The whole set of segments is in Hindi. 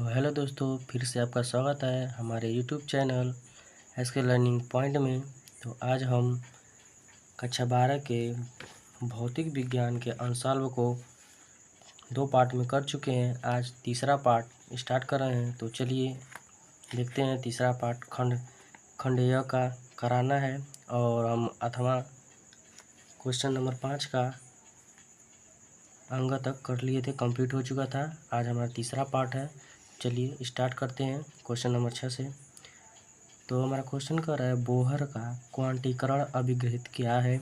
तो हेलो दोस्तों, फिर से आपका स्वागत है हमारे YouTube channel SK learning point में। तो आज हम कक्षा 12 के भौतिक विज्ञान के अंशाल्व को 2 पार्ट में कर चुके हैं। आज तीसरा पार्ट स्टार्ट कर रहे हैं। तो चलिए देखते हैं तीसरा पार्ट खंड य का कराना है और हम अथवा क्वेश्चन नंबर 5 का अंग तक कर लिए थे, कंप्लीट हो चुका था। आज हमारा तीसरा पार्ट है। चलिए स्टार्ट करते हैं क्वेश्चन नंबर 6 से। तो हमारा क्वेश्चन कर रहा है, बोहर का क्वांटीकरण अभिग्रहित क्या है?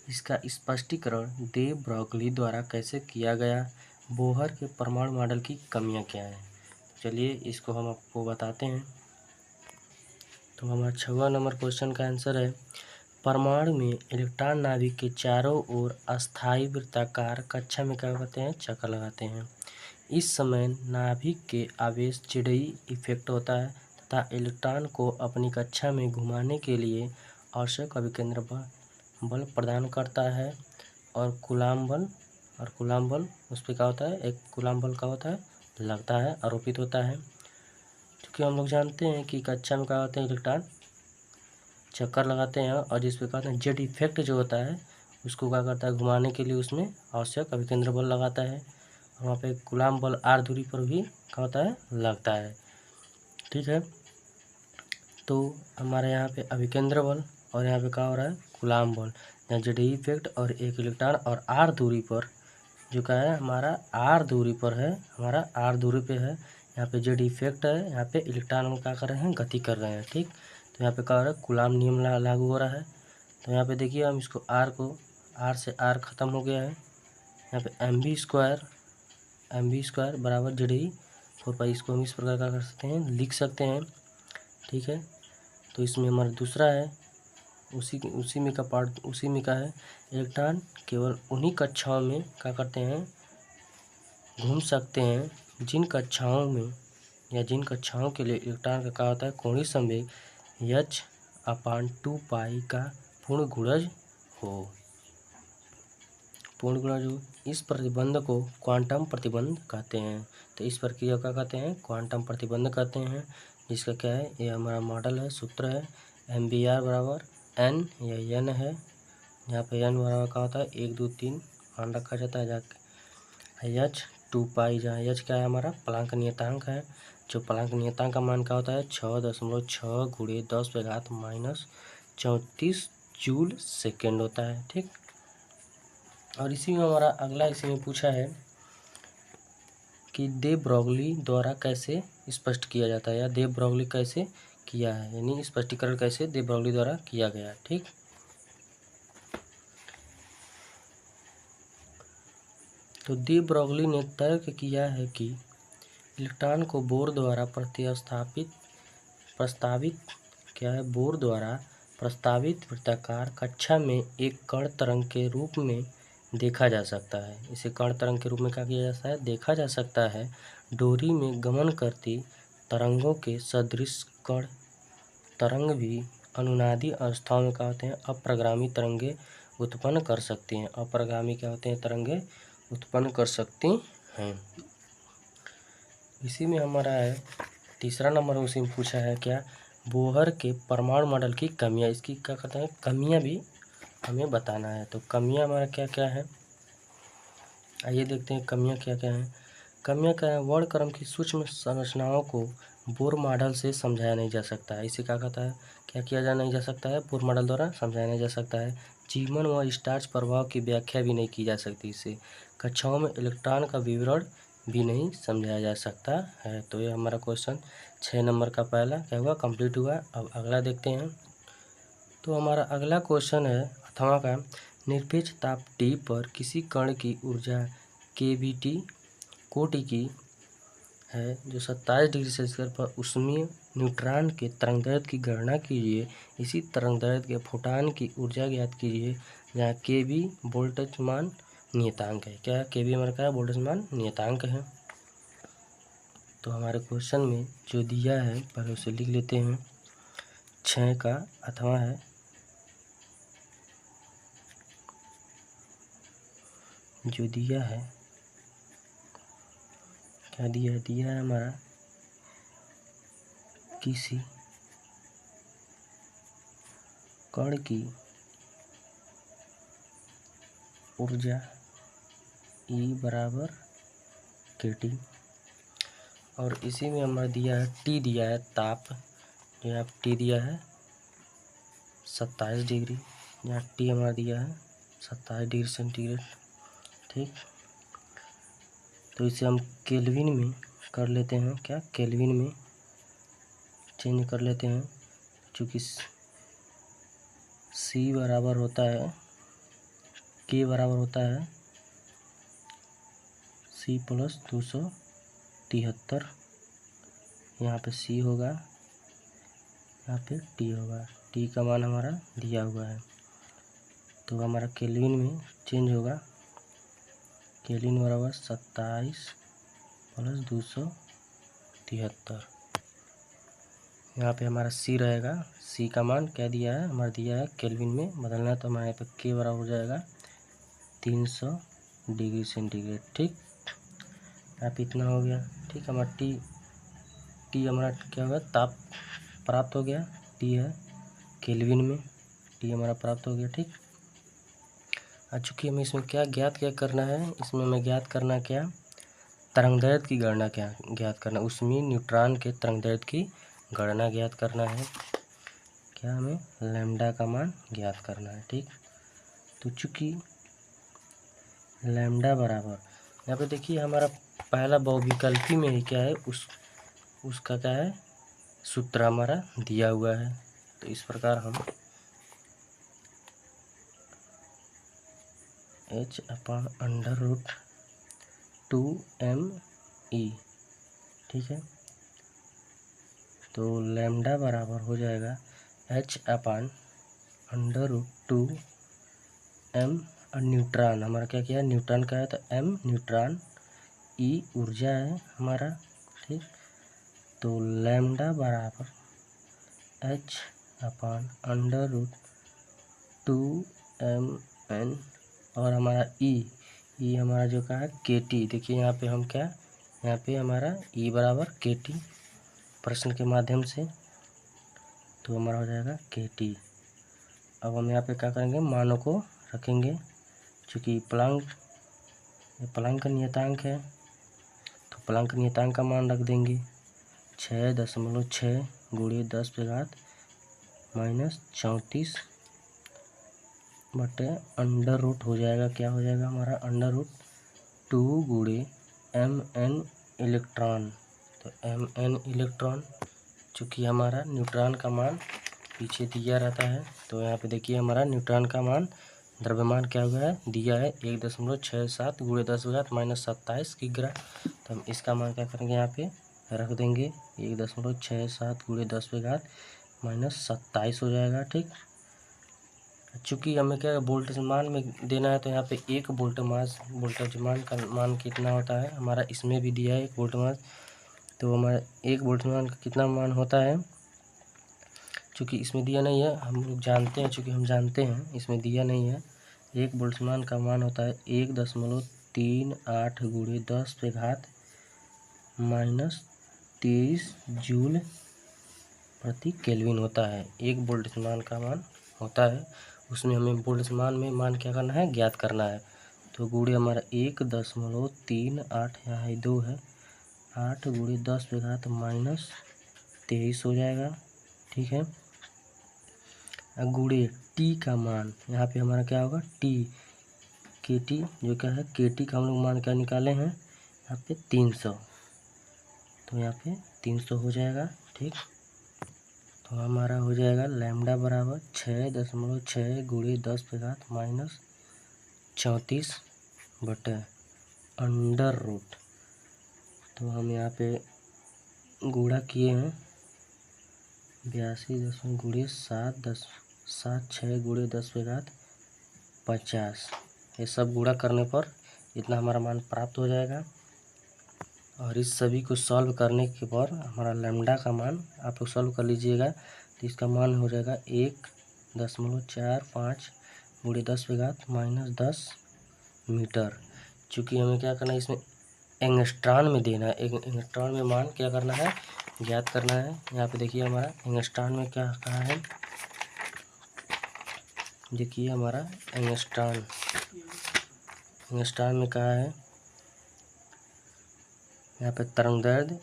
इसका स्पष्टीकरण दे ब्रॉगली द्वारा कैसे किया गया? बोहर के परमाणु मॉडल की कमियां क्या हैं? चलिए इसको हम आपको बताते हैं। तो हमारा 6वां नंबर क्वेश्चन का आंसर है, परमाणु में इलेक्ट्रॉन नाभिक के चारों ओर अस्थायी वृत्ताकार कक्षा में क्या करते हैं? चक्कर लगाते हैं। इस समय नाभिक के आवेश चिड़ई इफेक्ट होता है तथा इलेक्ट्रॉन को अपनी कक्षा में घुमाने के लिए आवश्यक अभिकेंद्र बल प्रदान करता है। और कूलाम बल उस पर क्या होता है? एक कूलाम बल का होता है, लगता है, आरोपित होता है। क्योंकि हम लोग जानते हैं कि कक्षा में क्या होते हैं? इलेक्ट्रॉन चक्कर लगाते हैं और जिस पे कहते हैं जेड इफेक्ट जो होता है उसको क्या करता है? घुमाने के लिए उसमें आवश्यक अभिकेंद्र बल लगाता है। वहाँ पे कूलाम बल आर दूरी पर भी क्या होता है? लगता है। ठीक है, तो हमारे यहाँ पे अभिकेंद्र बल और यहाँ पे क्या हो रहा है? कूलाम बल, यहाँ जेड इफेक्ट और एक इलेक्ट्रॉन और आर दूरी पर जो क्या है? हमारा आर दूरी पर है, हमारा आर दूरी पे है। यहाँ पे जेड इफेक्ट है, यहाँ पे इलेक्ट्रॉन हम क्या कर रहे हैं? गति कर रहे हैं। ठीक, तो यहाँ पे क्या हो रहा है? कूलाम नियम लागू हो रहा है। तो यहाँ पे देखिए हम इसको आर से आर ख़त्म हो गया है। यहाँ पे एम बी स्क्वायर बराबर जेड ई 4 पाई, इसको हम इस प्रकार का कर सकते हैं, लिख सकते हैं। ठीक है, तो इसमें हमारा दूसरा है उसी में का है, इलेक्ट्रॉन केवल उन्हीं कक्षाओं में क्या करते हैं? घूम सकते हैं जिन कक्षाओं के लिए इलेक्ट्रॉन का क्या होता है? कोणीय संवेग h/2 पाई का पूर्ण गुणज हो। इस प्रतिबंध को क्वांटम प्रतिबंध कहते हैं। तो इस प्रक्रिया का कहते हैं? क्वांटम प्रतिबंध कहते हैं। जिसका क्या है? ये हमारा मॉडल है, सूत्र है, MBR बराबर N या N है। यहाँ पे N बराबर क्या होता है? 1 2 3 मान रखा जाता है जाके h/2 पाई, जहाँ h क्या है? हमारा प्लांक नियतांक है। जो प्लांक नियतांक का मान क्या होता है? 6.6 गुणे 10⁻⁻34 जूल सेकेंड होता है। ठीक, और इसी में हमारा अगला इसी में पूछा है कि दे ब्रॉगली द्वारा कैसे स्पष्ट किया जाता है, या दे ब्रॉगली कैसे किया है, यानी स्पष्टीकरण कैसे दे ब्रॉगली द्वारा किया गया। ठीक, तो दे ब्रॉगली ने तर्क किया है कि इलेक्ट्रॉन को बोर द्वारा प्रस्तावित वृत्ताकार कक्षा में एक कण तरंग के रूप में देखा जा सकता है। इसे कण तरंग के रूप में क्या किया जाता है? देखा जा सकता है। डोरी में गमन करती तरंगों के सदृश कण तरंग भी अनुनादी अवस्थाओं में क्या होते हैं? अप्रगामी तरंगे उत्पन्न कर सकती हैं। अप्रगामी क्या होते हैं? तरंगे उत्पन्न कर सकती हैं। इसी में हमारा है तीसरा नंबर, उसी में पूछा है क्या? बोहर के परमाणु मॉडल की कमियां। इसकी क्या कहते हैं? कमियां भी हमें बताना है। तो कमियां हमारा क्या क्या है? आइए देखते हैं कमियां क्या क्या हैं। कमियां क्या है? वर्णक्रम की सूक्ष्म संरचनाओं को बोर मॉडल से समझाया नहीं जा सकता है। इसे क्या कहता है? क्या किया जा नहीं जा सकता है? बोर मॉडल द्वारा समझाया नहीं जा सकता है। जीवन व स्टार्च प्रभाव की व्याख्या भी नहीं की जा सकती। इसे कक्षाओं में इलेक्ट्रॉन का विवरण भी नहीं समझाया जा सकता है। तो ये हमारा क्वेश्चन 6 नंबर का पहला क्या हुआ? कंप्लीट हुआ। अब अगला देखते हैं। तो हमारा अगला क्वेश्चन है अथवा का, निरपेक्ष ताप T पर किसी कण की ऊर्जा KBT कोटि की है जो 27 डिग्री सेल्सियस पर ऊष्मीय न्यूट्रॉन के तरंगदैर्घ्य की गणना कीजिए। इसी तरंगदैर्घ्य के फोटॉन की ऊर्जा ज्ञात कीजिए, जहाँ KB बोल्ट्जमान नियतांक है। क्या KB हमारा क्या है? बोल्ट्जमान नियतांक है। तो हमारे क्वेश्चन में जो दिया है पहले उसे लिख लेते हैं। 6 का अथवा है, जो दिया है क्या दिया है? दिया है हमारा किसी कण की ऊर्जा E बराबर kT। और इसी में हमारा दिया है T, दिया है ताप, जो यहाँ T दिया है 27 डिग्री, यहाँ T हमारा दिया है 27 डिग्री सेंटीग्रेड। ठीक, तो इसे हम केल्विन में कर लेते हैं, क्या केल्विन में चेंज कर लेते हैं, चूँकि C बराबर होता है, K बराबर होता है C प्लस 273। यहाँ पे C होगा, यहाँ पे T होगा, T का मान हमारा दिया हुआ है, तो हमारा केल्विन में चेंज होगा। केल्विन बराबर 27 प्लस 273। यहाँ पे हमारा C रहेगा, C का मान क्या दिया है, हमारा दिया है केल्विन में बदलना है, तो हमारे यहाँ पे K बराबर हो जाएगा 300 डिग्री सेंटीग्रेड। ठीक, यहाँ पे इतना हो गया। ठीक, हमारा टी हमारा क्या होगा, ताप प्राप्त हो गया, टी है केल्विन में, टी हमारा प्राप्त हो गया। ठीक, चूँकि हमें इसमें क्या करना है, इसमें हमें ज्ञात करना क्या, तरंगदैर्घ्य की गणना क्या ज्ञात करना, उसमें न्यूट्रॉन के तरंगदैर्घ्य की गणना ज्ञात करना है, क्या हमें लैम्डा का मान ज्ञात करना है। ठीक, तो चूँकि लैम्डा बराबर, यहाँ पे देखिए हमारा पहला बहुविकल्पी में ही क्या है, उसका क्या है, सूत्र हमारा दिया हुआ है। तो इस प्रकार हम h/√2m/e, ठीक है, तो लैम्डा बराबर हो जाएगा h/√2m, और न्यूट्रॉन हमारा क्या किया, न्यूट्रॉन का है, तो m न्यूट्रॉन, E ऊर्जा है हमारा। ठीक, तो लैम्डा बराबर h/√2mn, और हमारा E हमारा जो का है KT। देखिए यहाँ पे हम क्या, यहाँ पे हमारा E बराबर KT प्रश्न के माध्यम से, तो हमारा हो जाएगा KT। अब हम यहाँ पे क्या करेंगे, मानों को रखेंगे, चूँकि प्लांक का नियतांक है, तो प्लांक नियतांक का मान रख देंगे 6.6 गुणे 10⁻⁻34 बटे अंडर रूट हो जाएगा, क्या हो जाएगा हमारा, √2 गुणे mn इलेक्ट्रॉन। तो mn इलेक्ट्रॉन, चूँकि हमारा न्यूट्रॉन का मान पीछे दिया रहता है, तो यहाँ पे देखिए हमारा न्यूट्रॉन का मान, द्रव्यमान क्या हुआ है, दिया है 1.67 गुणे 10⁻⁻27 किग्रा। तो हम इसका मान क्या करेंगे, यहाँ पे रख देंगे 1.67 गुणे 10⁻⁻27 हो जाएगा। ठीक, चूँकि हमें क्या वोल्टेज मान में देना है, तो यहाँ पे एक वोल्टेज मान का मान कितना होता है, हमारा इसमें भी दिया है 1 वोल्ट मान, तो हमारा 1 वोल्ट मान का कितना मान होता है, चूँकि इसमें दिया नहीं है, हम लोग जानते हैं, चूँकि हम जानते हैं इसमें दिया नहीं है, 1 वोल्ट मान का मान होता है 1.38 गुणे 10⁻⁻23 जूल प्रति केल्विन होता है। 1 वोल्ट मान का मान होता है, उसमें हमें वोल्ट मान में मान क्या करना है, ज्ञात करना है। तो गुणे हमारा 1.38, यहाँ 2 है, 8 गुणे 10⁻⁻23 हो जाएगा। ठीक है, गुणे टी का मान, यहाँ पे हमारा क्या होगा, टी KT, जो क्या है KT का हम लोग मान क्या निकाले हैं, यहाँ पे 300, तो यहाँ पे 300 हो जाएगा। ठीक, तो हमारा हो जाएगा लैम्डा बराबर 6.6 गुणे 10⁻⁻34 बटे अंडर रूट, तो हम यहाँ पे गुणा किए हैं 82 गुणे 7.6 गुणे 10⁻50, ये सब गुणा करने पर इतना हमारा मान प्राप्त हो जाएगा। और इस सभी को सॉल्व करने के बाद हमारा लैम्डा का मान आप लोग सॉल्व कर लीजिएगा, तो इसका मान हो जाएगा 1.45 गुणे 10⁻⁻10 मीटर। चूँकि हमें क्या करना है, इसमें एंगस्ट्रॉन में देना है, एंगस्ट्रॉन में मान क्या करना है, ज्ञात करना है। यहाँ पे देखिए हमारा एंगस्ट्रॉन में क्या कहा है, देखिए हमारा एंगस्ट्रॉन में कहा है यहाँ पे तरंग दैर्ध्य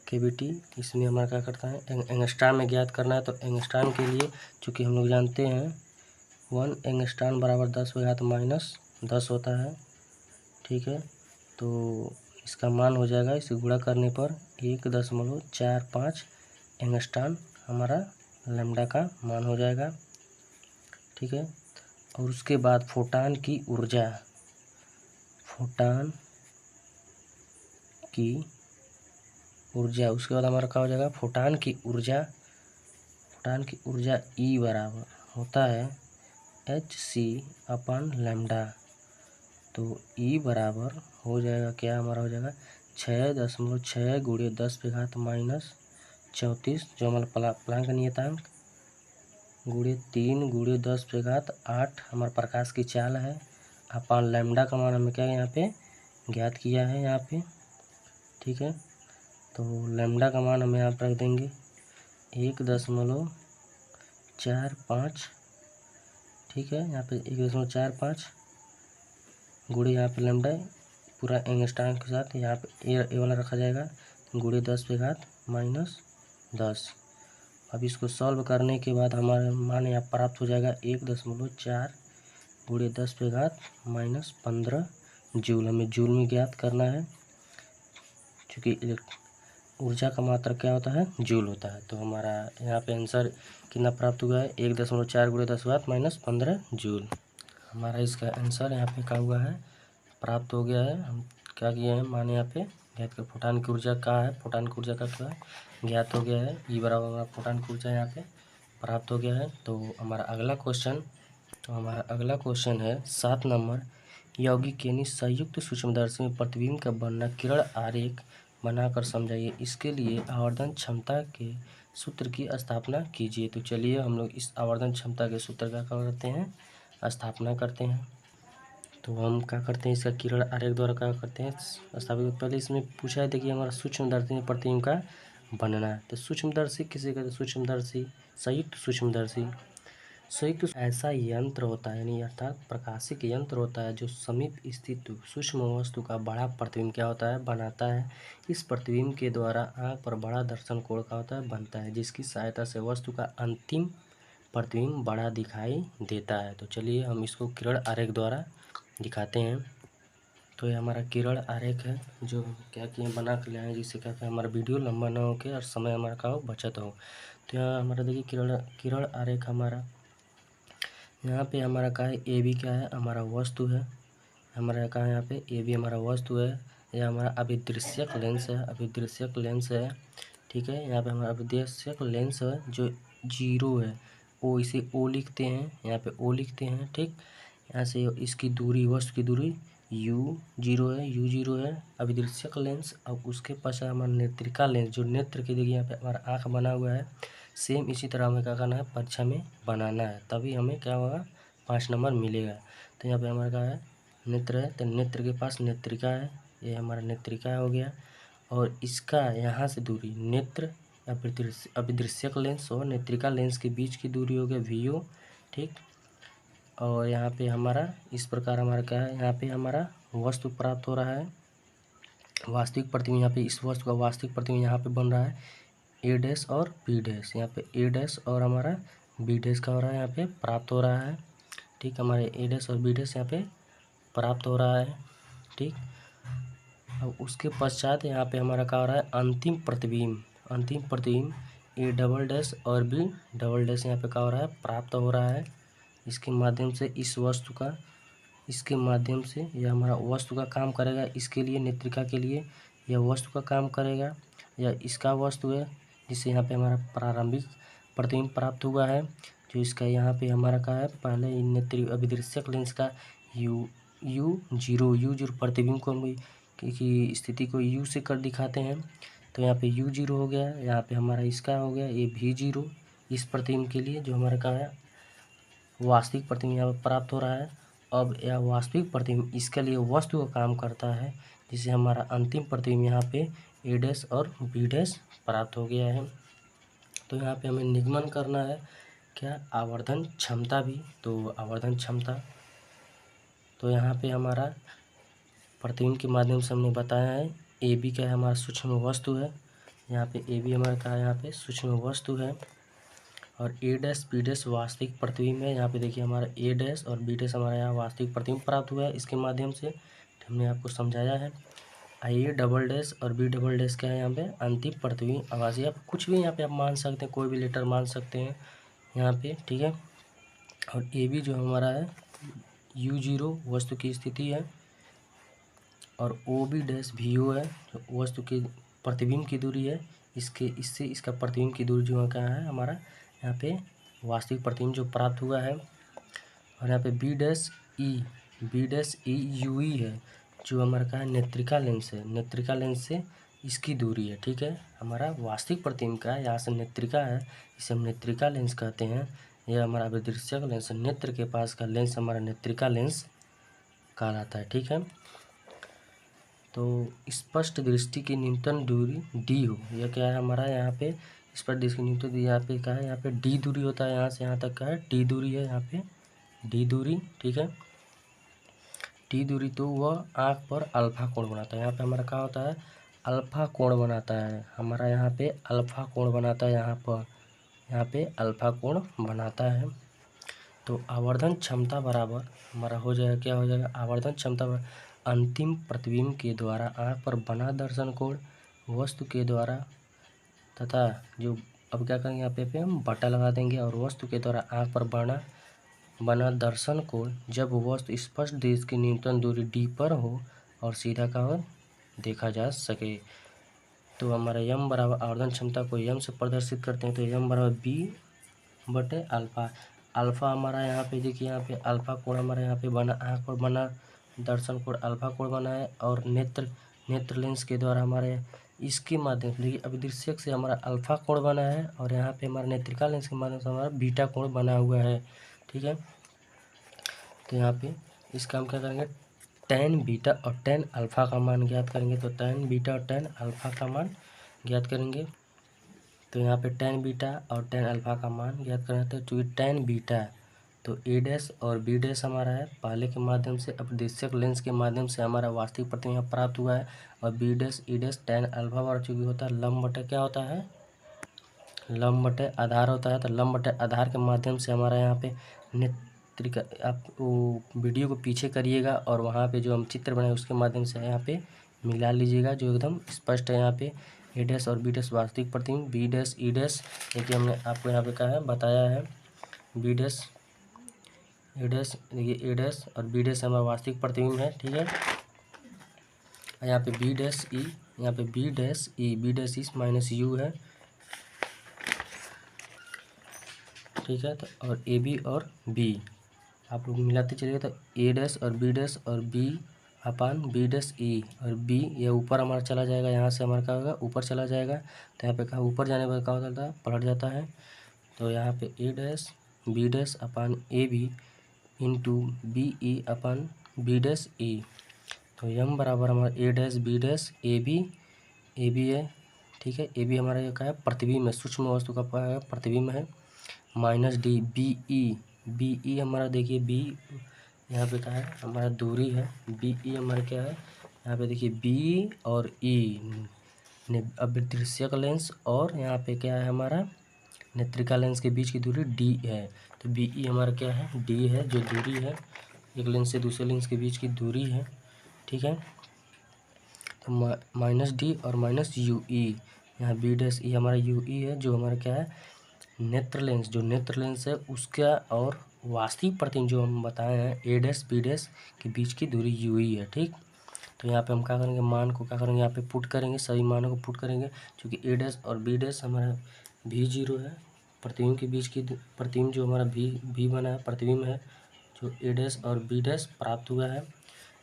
केवीटी, इसमें हमारा क्या करता है एंगस्ट्रॉन में ज्ञात करना है। तो एंगस्ट्रॉन के लिए चूँकि हम लोग जानते हैं 1 एंगस्ट्रॉन बराबर 10⁻⁻10 होता है, ठीक है। तो इसका मान हो जाएगा, इसे गुणा करने पर 1.45 एंगस्ट्रॉन हमारा लैम्ब्डा का मान हो जाएगा, ठीक है। और उसके बाद फोटान की ऊर्जा उसके बाद हमारा क्या हो जाएगा, फोटान की ऊर्जा E बराबर होता है hc/λ। तो E बराबर हो जाएगा क्या, हमारा हो जाएगा 6.6 × 10⁻⁻34 जो हमारा प्लैंक नियतांक × 3 × 10⁸ हमारा प्रकाश की चाल है, अपन लैम्ब्डा का मान हमें क्या यहाँ पे ज्ञात किया है यहाँ पे, ठीक है। तो लैम्ब्डा का मान हम यहाँ पर रख देंगे 1.45, ठीक है। यहाँ पे 1.45 गुणे यहाँ पे लैम्ब्डा पूरा एंगस्ट्रॉन के साथ यहाँ पे ए वाला रखा जाएगा × 10⁻⁻10। अब इसको सॉल्व करने के बाद हमारा मान यहाँ प्राप्त हो जाएगा 1.4 × 10⁻⁻15 जूल। हमें जूल में ज्ञात करना है, क्योंकि ऊर्जा का मात्रा क्या होता है, जूल होता है। तो हमारा यहाँ पे आंसर कितना प्राप्त हुआ है, 1.4 × 10⁻⁻15 जूल। हमारा इसका आंसर यहाँ पे क्या हुआ है, प्राप्त हो गया है। हम क्या किए हैं, मान यहाँ पे ज्ञात कर फोटान की ऊर्जा का है, फोटान की ऊर्जा का क्या है ज्ञात हो गया है, ई बराबर हमारा फोटान की ऊर्जा यहाँ पे प्राप्त हो गया है। तो हमारा अगला क्वेश्चन है 7 नंबर, यौगिक यानी संयुक्त सूक्ष्मदर्शी में प्रतिबिंब का बनना किरण आरेख बनाकर समझाइए, इसके लिए आवर्धन क्षमता के सूत्र की स्थापना कीजिए। तो चलिए हम लोग इस आवर्धन क्षमता के सूत्र का क्या करते हैं, स्थापना करते हैं। तो हम क्या करते हैं, इसका किरण आरेख द्वारा क्या करते हैं स्थापित। पहले इसमें पूछा है, देखिए हमारा सूक्ष्मदर्शी में प्रतिबिंब का बनना है। तो सूक्ष्मदर्शी किसे कहते हैं, सूक्ष्मदर्शी संयुक्त ऐसा यंत्र होता है, यानी अर्थात प्रकाशिक यंत्र होता है जो समीप स्थित सूक्ष्म वस्तु का बड़ा प्रतिबिंब क्या होता है बनाता है। इस प्रतिबिंब के द्वारा आँख पर बड़ा दर्शन कोण का होता है बनता है, जिसकी सहायता से वस्तु का अंतिम प्रतिबिंब बड़ा दिखाई देता है। तो चलिए हम इसको किरण आरेख द्वारा दिखाते हैं। तो ये हमारा किरण आरेख है जो क्या किए बना के लाए हैं, जिससे क्या हमारा वीडियो लंबा ना हो के और समय हमारा का हो बचत हो। तो यहाँ हमारा देखिए किरण आरेख हमारा यहाँ पे हमारा क्या है, ए बी क्या है हमारा वस्तु है, हमारा कहा है यहाँ पे ए बी हमारा वस्तु है, यह हमारा अभिदृश्यक लेंस है, ठीक है। यहाँ पे हमारा अभिदृश्यक लेंस है जो 0 है, ओ इसे ओ लिखते हैं, यहाँ पे ओ लिखते हैं, ठीक। यहाँ से इसकी दूरी, वस्तु की दूरी u0 है अभिदृश्यक लेंस। अब उसके पश्चात हमारा नेत्रिका लेंस, जो नेत्र की देखिए यहाँ पे हमारा आँख बना हुआ है, सेम इसी तरह हमें क्या करना है परीक्षा में बनाना है, तभी हमें क्या होगा 5 नंबर मिलेगा। तो यहाँ पे हमारा क्या है नेत्र है, तो नेत्र के पास नेत्रिका है, ये हमारा नेत्रिका हो गया। और इसका यहाँ से दूरी नेत्र अभिदृश्यक लेंस और नेत्रिका लेंस के बीच की दूरी हो गया VO, ठीक। और यहाँ पे हमारा इस प्रकार हमारा क्या है, यहाँ पे हमारा वस्तु प्राप्त हो रहा है, वास्तविक प्रतिबिंब। यहाँ पे इस वस्तु का वास्तविक प्रतिबिंब यहाँ पे बन रहा है A' और B', यहाँ पे A' और हमारा B' का हो रहा है, यहाँ पे प्राप्त हो रहा है, ठीक। हमारे A' और B' यहाँ पे प्राप्त हो रहा है, ठीक। अब उसके पश्चात यहाँ पे हमारा क्या हो रहा है अंतिम प्रतिबिंब A" और B" यहाँ पे क्या हो रहा है प्राप्त हो रहा है। इसके माध्यम से यह हमारा वस्तु का काम करेगा, इसके लिए नेत्रिका के लिए यह वस्तु का काम करेगा, यह इसका वस्तु है, जिससे यहाँ पे हमारा प्रारंभिक प्रतिबिंब प्राप्त हुआ है। जो इसका यहाँ पे हमारा क्या है, पहले नेत्र अभिदृश्यक लेंस का U0 प्रतिबिंब को हम की स्थिति को U से कर दिखाते हैं, तो यहाँ पे U0 हो गया, यहाँ पे हमारा इसका हो गया ये V0। इस प्रतिबिंब के लिए जो हमारा क्या है वास्तविक प्रतिबिंब यहाँ पर प्राप्त हो रहा है। अब यह वास्तविक प्रतिबिंब इसके लिए वस्तु का काम करता है, जिससे हमारा अंतिम प्रतिबिंब यहाँ पे ए डैश और बी डैश प्राप्त हो गया है। तो यहाँ पे हमें निगमन करना है क्या, आवर्धन क्षमता भी। तो आवर्धन क्षमता, तो यहाँ पे हमारा प्रतिबिंब के माध्यम से हमने बताया है ए बी क्या है, हमारा सूक्ष्म वस्तु है। यहाँ पे ए बी हमारा क्या है, यहाँ पे सूक्ष्म वस्तु है। और ए डैश बी डैश वास्तविक प्रतिबिंब है। यहाँ पे देखिए हमारा ए डैश और बी डैश हमारा यहाँ वास्तविक प्रतिबिंब प्राप्त हुआ है इसके माध्यम से, हमने आपको समझाया है। ए डबल डैश और बी डबल डैश क्या है, यहाँ पे अंतिम प्रतिबिंब आवाज़। आप कुछ भी यहाँ पे आप मान सकते हैं, कोई भी लेटर मान सकते हैं यहाँ पे, ठीक है। और ए बी जो हमारा है U0 वस्तु की स्थिति है, और ओ बी डैश VO है जो वस्तु की प्रतिबिंब की दूरी है। इससे इसका प्रतिबिंब की दूरी जो क्या है हमारा यहाँ पे वास्तविक प्रतिबिंब जो प्राप्त हुआ है। और यहाँ पे बी डैश ई UE है जो हमारा क्या है, नेत्रिका लेंस है। नेत्रिका लेंस से इसकी दूरी है, ठीक है। हमारा वास्तविक प्रतिबिंब का यहाँ से नेत्रिका है, इसे हम नेत्रिका लेंस कहते हैं। यह हमारा अभिदृश्यक लेंस, नेत्र के पास का लेंस हमारा नेत्रिका लेंस कहलाता है, ठीक है। तो स्पष्ट दृष्टि की न्यूनतम दूरी D हो, यह क्या है हमारा यहाँ पे स्पष्ट दृष्टि की न्यूनतम दूरी, यहाँ पे क्या है, यहाँ पे D दूरी होता है, यहाँ से यहाँ तक का है D दूरी है, यहाँ पे D दूरी, ठीक है। D दूरी, तो वह आँख पर अल्फा कोण बनाता है। यहाँ पे हमारा क्या होता है, अल्फा कोण बनाता है हमारा, यहाँ पे अल्फा कोण बनाता है, यहाँ पे अल्फा कोण बनाता है। तो आवर्धन क्षमता बराबर हमारा हो जाएगा, क्या हो जाएगा, आवर्धन क्षमता बराबर अंतिम प्रतिबिंब के द्वारा आँख पर बना दर्शन कोण वस्तु के द्वारा, तथा जो अब क्या करेंगे यहाँ पे हम बटा लगा देंगे, और वस्तु के द्वारा आँख पर बना दर्शन कोण जब वस्तु स्पष्ट दृष्टि की न्यूनतम दूरी D पर हो और सीधा का और देखा जा सके। तो हमारा यम बराबर आवर्धन क्षमता को यम से प्रदर्शित करते हैं, तो यम बराबर B बटे अल्फा। अल्फा हमारा यहाँ पे देखिए, यहाँ पे अल्फा कोण हमारे यहाँ पे बना, आँख पर बना दर्शन कोण अल्फा कोण बना है, और नेत्र लेंस के द्वारा हमारे इसके माध्यम से देखिए अभिदृश्यक से हमारा अल्फा कोण बना है, और यहाँ पे हमारा नेत्रिका लेंस के माध्यम से हमारा बीटा कोण बना हुआ है, ठीक है। तो यहाँ पे इसका हम क्या करेंगे, टैन बीटा और टैन अल्फा का मान ज्ञात करेंगे। तो टैन बीटा और टैन अल्फा का मान ज्ञात करेंगे। तो यहाँ पे टैन बीटा और टैन अल्फा का मान ज्ञात करना था। चूँकि टैन बीटा है तो ए डैश और बी डैश हमारा है पहले के माध्यम से अपदृश्यक लेंस के माध्यम से हमारा वास्तविक प्रतिबिंब यहाँ प्राप्त हुआ है, और B dash E dash tan alpha bar चूँकि होता है लंब बटे क्या होता है, लंब बटे आधार होता है। तो लंब बटे आधार के माध्यम से हमारा यहाँ पे नेत्रिका, आप वो वीडियो को पीछे करिएगा और वहाँ पे जो हम चित्र बनाए उसके माध्यम से यहाँ पे मिला लीजिएगा, जो एकदम स्पष्ट है। यहाँ पे ए डैश और बी डैश वास्तविक प्रतिबिंब, बी डैश ई डैश देखिए हमने आपको यहाँ पे कहा है बताया है, बी डैश ए डैश देखिए ए डैश और बी डैश हमारा वास्तविक प्रतिबिंब है, ठीक है। यहाँ पे बी डैश ई, यहाँ पे B dash E, B dash E minus U है, ठीक है। तो और ए बी और बी आप लोग मिलाते चलिए, तो ए डैश और बी अपान बी डैश ई और बी, ये ऊपर हमारा चला जाएगा, यहाँ से हमारा क्या होगा ऊपर चला जाएगा। तो यहाँ पे कहा ऊपर जाने पर क्या होता है, पलट जाता है। तो यहाँ पे A dash B dash upon A B into B E upon B dash E. तो यम बराबर हमारा ए डैश ए बी है, ठीक है। ए बी हमारा ये क्या है, प्रतिबिंब है, सूक्ष्म वस्तु का प्रतिबिंब है, माइनस D बी ई हमारा देखिए बी यहाँ पे क्या है हमारा दूरी है, बी ई हमारा क्या है यहाँ पे देखिए बी और ई अभिदृश्यक लेंस, और यहाँ पे क्या है हमारा नेत्रिका लेंस के बीच की दूरी D है। तो बी ई हमारा क्या है, D है जो दूरी है एक लेंस से दूसरे लेंस के बीच की दूरी है, ठीक है। तो माइनस D और माइनस UE, यहाँ बी डैश ई हमारा UE है जो हमारा क्या है नेत्र लेंस, जो नेत्र लेंस है उसका और वास्तविक प्रतिबिंब जो हम बताए हैं ए डैश बी डैश के बीच की दूरी UE है, ठीक। तो यहाँ पे हम क्या करेंगे, मान को क्या करेंगे यहाँ पे पुट करेंगे, सभी मानों को पुट करेंगे, क्योंकि ए डैश और बी डैश हमारा V0 है, प्रतिबिंब के बीच की प्रतिबिंब जो हमारा भी बना है प्रतिबिंब है, जो ए डैश और बी डैश प्राप्त हुआ है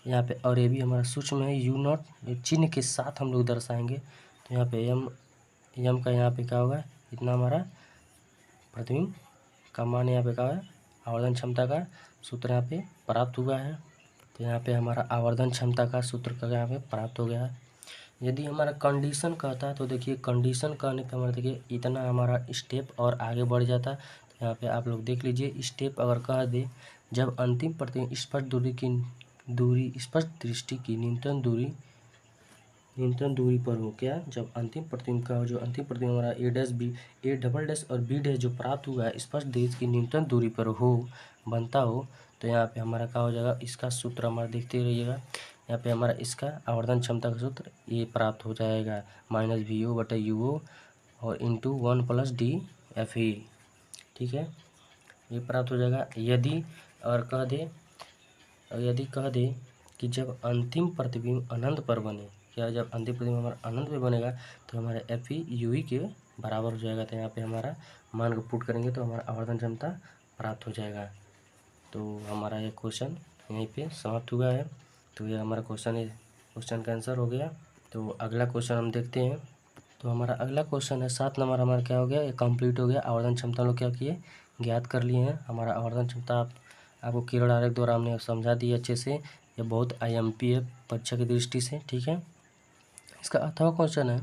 यहाँ पे, और ए भी हमारा सूक्ष्म है U0 चिन्ह के साथ हम लोग दर्शाएंगे। तो यहाँ पे यम का यहाँ पे क्या होगा, इतना हमारा प्रतिबिंब का मान यहाँ पे क्या है, आवर्धन क्षमता का सूत्र यहाँ पे प्राप्त हुआ है। तो यहाँ पे हमारा आवर्धन क्षमता का सूत्र का यहाँ पे प्राप्त हो गया है। यदि हमारा कंडीशन कहता है तो देखिए कंडीशन कहने पे हमारा देखिए इतना हमारा स्टेप और आगे बढ़ जाता है। तो यहाँ पे आप लोग देख लीजिए स्टेप अगर कह दे जब अंतिम प्रतिबिंब स्पष्ट दृष्टि की न्यूनतम दूरी पर हो। क्या जब अंतिम प्रतिबिंब का जो अंतिम प्रतिबिंब हमारा ए डबल डैश और बी डैश जो प्राप्त हुआ है स्पष्ट दृष्टि की न्यूनतम दूरी पर हो बनता हो तो यहाँ पे हमारा क्या हो जाएगा, इसका सूत्र हमारा देखते रहिएगा। यहाँ पे हमारा इसका आवर्धन क्षमता का सूत्र ये प्राप्त हो जाएगा -VO/UO और इंटू 1+DFE। ठीक है, ये प्राप्त हो जाएगा। यदि कह दे कि जब अंतिम प्रतिबिंब अनंत पर बने, क्या जब अंतिम प्रतिबिंब हमारा अनंत पे बनेगा तो हमारे FE UE के बराबर हो जाएगा। तो यहाँ पे हमारा मान को पुट करेंगे तो हमारा आवर्धन क्षमता प्राप्त हो जाएगा। तो हमारा ये क्वेश्चन यहीं पे समाप्त हुआ है। तो ये हमारा क्वेश्चन का आंसर हो गया। तो अगला क्वेश्चन हम देखते हैं। तो हमारा अगला क्वेश्चन है 7 नंबर हमारा क्या हो गया, ये कंप्लीट हो गया। आवर्धन क्षमता लोग क्या किए, ज्ञात कर लिए हैं। हमारा आवर्धन क्षमता आपको किरण आरेख द्वारा हमने समझा दी अच्छे से। ये बहुत IMP है परीक्षा की दृष्टि से। ठीक है, इसका अथवा क्वेश्चन है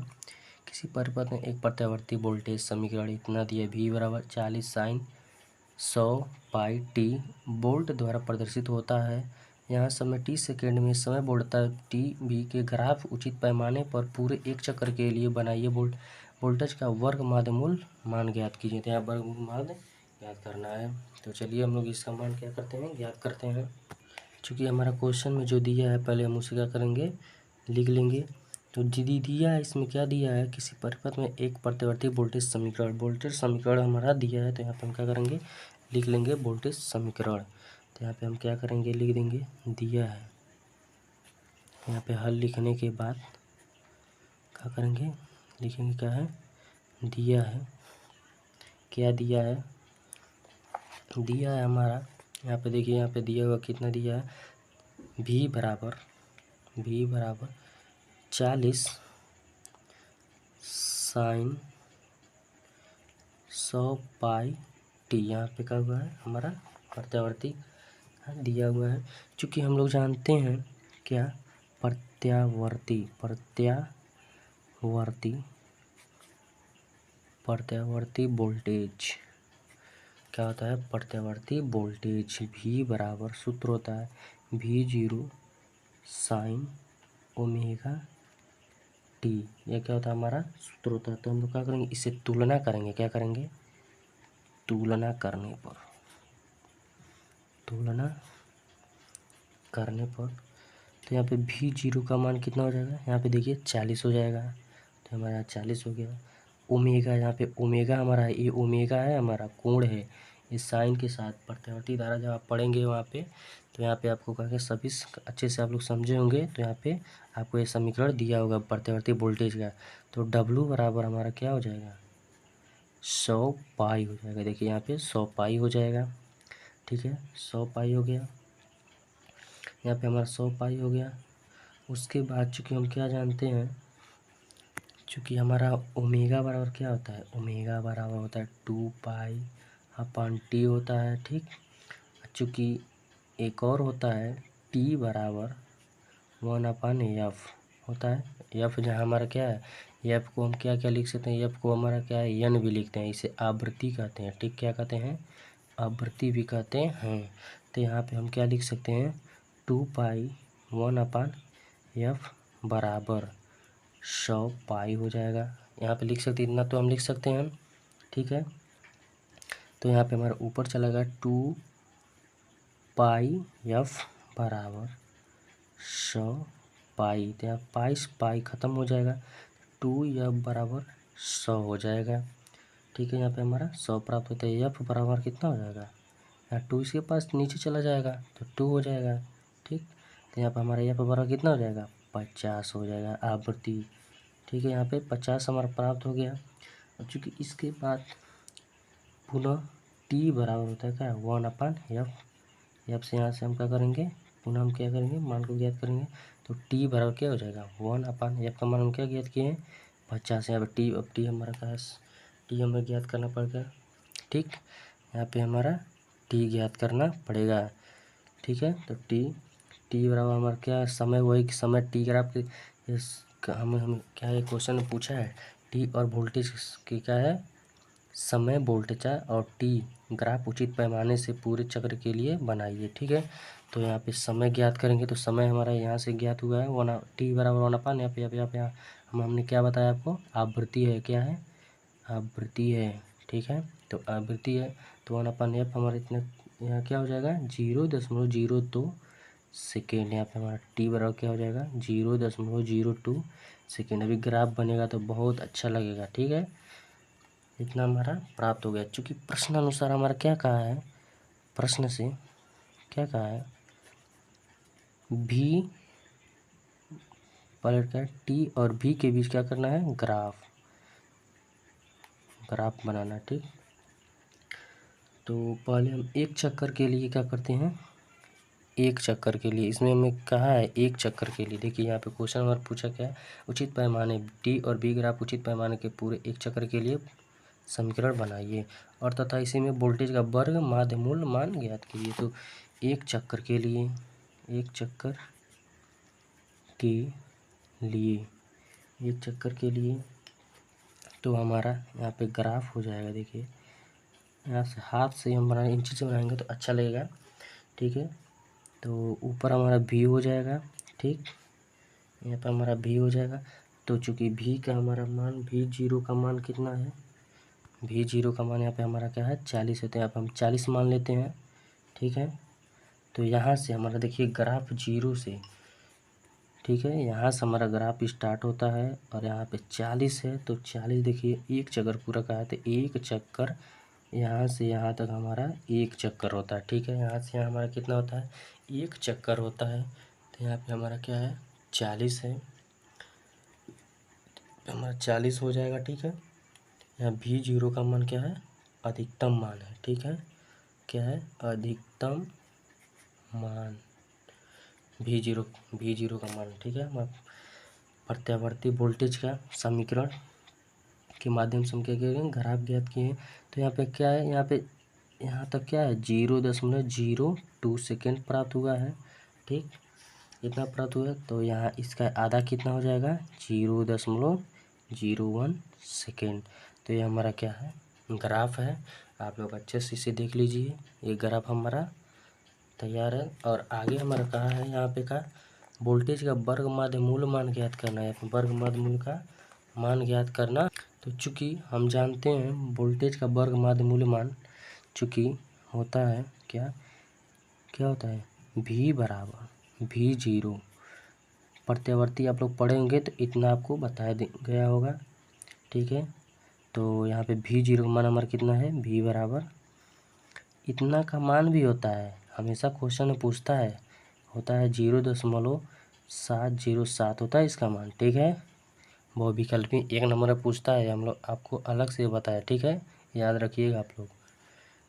किसी परिपथ में एक प्रत्यावर्ती वोल्टेज समीकरण इतना दिया V बराबर 40 sin 100 पाई टी वोल्ट द्वारा प्रदर्शित होता है। यहाँ समय t सेकेंड में समय वोल्टता टी भी के ग्राफ उचित पैमाने पर पूरे एक चक्र के लिए बनाइए। वोल्टेज का वर्ग माध्य मूल मान ज्ञात कीजिए। तो यहाँ वर्ग माध्य ज्ञात करना है। तो चलिए हम लोग इसका मान क्या करते हैं, ज्ञात करते हैं। चूँकि हमारा क्वेश्चन में जो दिया है पहले हम उसे क्या करेंगे, लिख लेंगे। तो यदि दिया है, इसमें क्या दिया है, किसी परिपथ में एक प्रत्यावर्ती वोल्टेज समीकरण हमारा दिया है। तो यहाँ पे हम क्या करेंगे, लिख लेंगे वोल्टेज समीकरण। तो यहाँ पे हम क्या करेंगे, लिख देंगे दिया है। यहाँ पे हल लिखने के बाद क्या करेंगे, लिखेंगे क्या है, दिया है। क्या दिया है, दिया है हमारा यहाँ पे देखिए, यहाँ पे दिया हुआ कितना दिया है, V बराबर 40 sin 100 पाई टी। यहाँ पे क्या हुआ है, हमारा प्रत्यावर्ती दिया हुआ है। चूँकि हम लोग जानते हैं क्या, प्रत्यावर्ती वोल्टेज क्या होता है, प्रत्यावर्ती वोल्टेज V बराबर सूत्र होता है V0 sin ओमेगा टी। यह क्या होता है, हमारा सूत्र होता है। तो हम लोग क्या करेंगे, इससे तुलना करेंगे। क्या करेंगे, तुलना करने पर तो यहाँ पे V0 का मान कितना हो जाएगा, यहाँ पे देखिए 40 हो जाएगा। तो हमारा 40 हो गया। ओमेगा, यहाँ पे ओमेगा हमारा है, ये ओमेगा है हमारा कोण है। इस साइन के साथ प्रत्यावर्ती धारा जब आप पढ़ेंगे वहाँ पे, तो यहाँ पे आपको क्या सभी अच्छे से आप लोग समझे होंगे। तो यहाँ पे आपको ये समीकरण दिया होगा प्रत्यावर्ती वोल्टेज का। तो W बराबर हमारा क्या हो जाएगा, 100 पाई हो जाएगा। देखिए यहाँ पे 100 पाई हो जाएगा। ठीक है, 100 पाई हो गया। यहाँ पे हमारा 100 पाई हो गया। उसके बाद चूँकि हम क्या जानते हैं, चूँकि हमारा ओमेगा बराबर क्या होता है, ओमेगा बराबर होता है 2 पाई अपॉन टी होता है। ठीक, चूँकि एक और होता है टी बराबर 1/f होता है। एफ जहाँ हमारा क्या है, एफ को हम क्या क्या लिख सकते हैं, एफ को हमारा क्या है, एन भी लिखते हैं। इसे आवृत्ति कहते हैं। ठीक, क्या कहते हैं, आवृत्ति भी कहते हैं। तो यहाँ पे हम क्या लिख सकते हैं, 2 पाई 1/f बराबर 100 पाई हो जाएगा। यहाँ पे लिख सकते हैं, इतना तो हम लिख सकते हैं। ठीक है, तो यहाँ पे हमारा ऊपर चला गया 2 पाई f बराबर 100 पाई। तो यहाँ पाई ख़त्म हो जाएगा, 2f बराबर 100 हो जाएगा। ठीक है, यहाँ पे हमारा 100 प्राप्त होता है। f बराबर कितना हो जाएगा, यहाँ 2 इसके पास नीचे चला जाएगा तो 2 हो जाएगा। ठीक, तो यहाँ पे हमारा f बराबर कितना हो जाएगा, 50 हो जाएगा आवृत्ति। ठीक है, यहाँ पे 50 हमारा प्राप्त हो गया। और चूँकि इसके बाद पुनः t बराबर होता है क्या, 1/f। एफ से यहाँ से हम क्या करेंगे, पुनः हम क्या करेंगे, मान को ज्ञात करेंगे। तो t बराबर क्या हो जाएगा, 1/f का मान हम क्या ज्ञात किए हैं, 50। यहाँ पर अब t हमारा क्या है, t हमें ज्ञात करना पड़ेगा। ठीक, यहाँ पे हमारा t ज्ञात करना पड़ेगा। ठीक है, तो t बराबर हमारा क्या है, समय वही समय t ग्राफ हमें क्या है क्वेश्चन में पूछा है टी और वोल्टेज की क्या है समय वोल्टेज और टी ग्राफ उचित पैमाने से पूरे चक्र के लिए बनाइए। ठीक है, तो यहाँ पे समय ज्ञात करेंगे तो समय हमारा यहाँ से ज्ञात हुआ है वन टी बराबर 1/, यहाँ हमने क्या बताया आपको, आवृत्ति है, क्या है, आवृत्ति है। ठीक है, तो आवृत्ति है तो 1/f हमारा इतना यहाँ क्या हो जाएगा 0.02 सेकेंड। यहाँ पे हमारा टी बराबर क्या हो जाएगा 0.02 सेकेंड। अभी ग्राफ बनेगा तो बहुत अच्छा लगेगा। ठीक है, इतना हमारा प्राप्त हो गया। चूँकि प्रश्न अनुसार हमारा क्या कहा है, प्रश्न से क्या कहा है, भी पलट कर टी और भी के बीच क्या करना है, ग्राफ बनाना। ठीक, तो पहले हम एक चक्कर के लिए क्या करते हैं, एक चक्कर के लिए, इसमें हमें कहा है एक चक्कर के लिए। देखिए यहाँ पे क्वेश्चन हमारा पूछा क्या है, उचित पैमाने टी और बी ग्राफ उचित पैमाने के पूरे एक चक्कर के लिए समीकरण बनाइए और तथा इसी में वोल्टेज का वर्ग माध्य मूल मान ज्ञात कीजिए। तो एक चक्कर के लिए, एक चक्कर के लिए, एक चक्कर के लिए तो हमारा यहाँ पे ग्राफ हो जाएगा। देखिए यहाँ से हाथ से हम बनाएंगे, इंची से बनाएंगे तो अच्छा लगेगा। ठीक है, तो ऊपर हमारा भी हो जाएगा। ठीक, यहाँ पर हमारा भी हो जाएगा। तो चूँकि भी का हमारा मान, भी जीरो का मान कितना है, भी जीरो का मान यहाँ पे हमारा क्या है 40 है, तो यहाँ पे हम 40 मान लेते हैं। ठीक है, तो यहाँ से हमारा देखिए ग्राफ जीरो से, ठीक है, यहाँ से हमारा ग्राफ स्टार्ट होता है और यहाँ पे 40 है। तो 40 देखिए एक चक्कर पूरा का है, तो एक चक्कर यहाँ से यहाँ तक हमारा एक चक्कर होता है। ठीक है, यहाँ से यहाँ हमारा कितना होता है, एक चक्कर होता है। तो यहाँ पे हमारा क्या है 40 है, हमारा 40 हो जाएगा। ठीक है, यहाँ भी जीरो का मान क्या है, अधिकतम मान है। ठीक है, क्या है, अधिकतम मान भी जीरो का मान। ठीक है, हम प्रत्यावर्ती वोल्टेज का समीकरण के माध्यम से हम क्या करेंगे, ग्राफ ज्ञात किए हैं। तो यहाँ पे क्या है, यहाँ तक क्या है 0.02 सेकेंड प्राप्त हुआ है। ठीक, इतना प्राप्त हुआ है। तो यहाँ इसका आधा कितना हो जाएगा 0.01 सेकेंड। तो ये हमारा क्या है, ग्राफ है। आप लोग अच्छे से इसे देख लीजिए, ये ग्राफ हमारा तैयार है। और आगे हमारा कहा है यहाँ पे का वोल्टेज का वर्ग माध्य मूल मान ज्ञात करना है, वर्ग माध्य मूल का मान ज्ञात करना। तो चूँकि हम जानते हैं वोल्टेज का वर्ग माध्य मूल मान चूँकि होता है क्या, क्या होता है, भी बराबर भी जीरो। प्रत्यावर्ती आप लोग पढ़ेंगे तो इतना आपको बताया गया होगा। ठीक है, तो यहाँ पे भी जीरो का मान हमारा कितना है, भी बराबर इतना का मान भी होता है, हमेशा क्वेश्चन में पूछता है, होता है 0.707 होता है इसका मान। ठीक है, वो विकल्पी एक नंबर में पूछता है, हम लोग आपको अलग से बताया। ठीक है, याद रखिएगा आप लोग।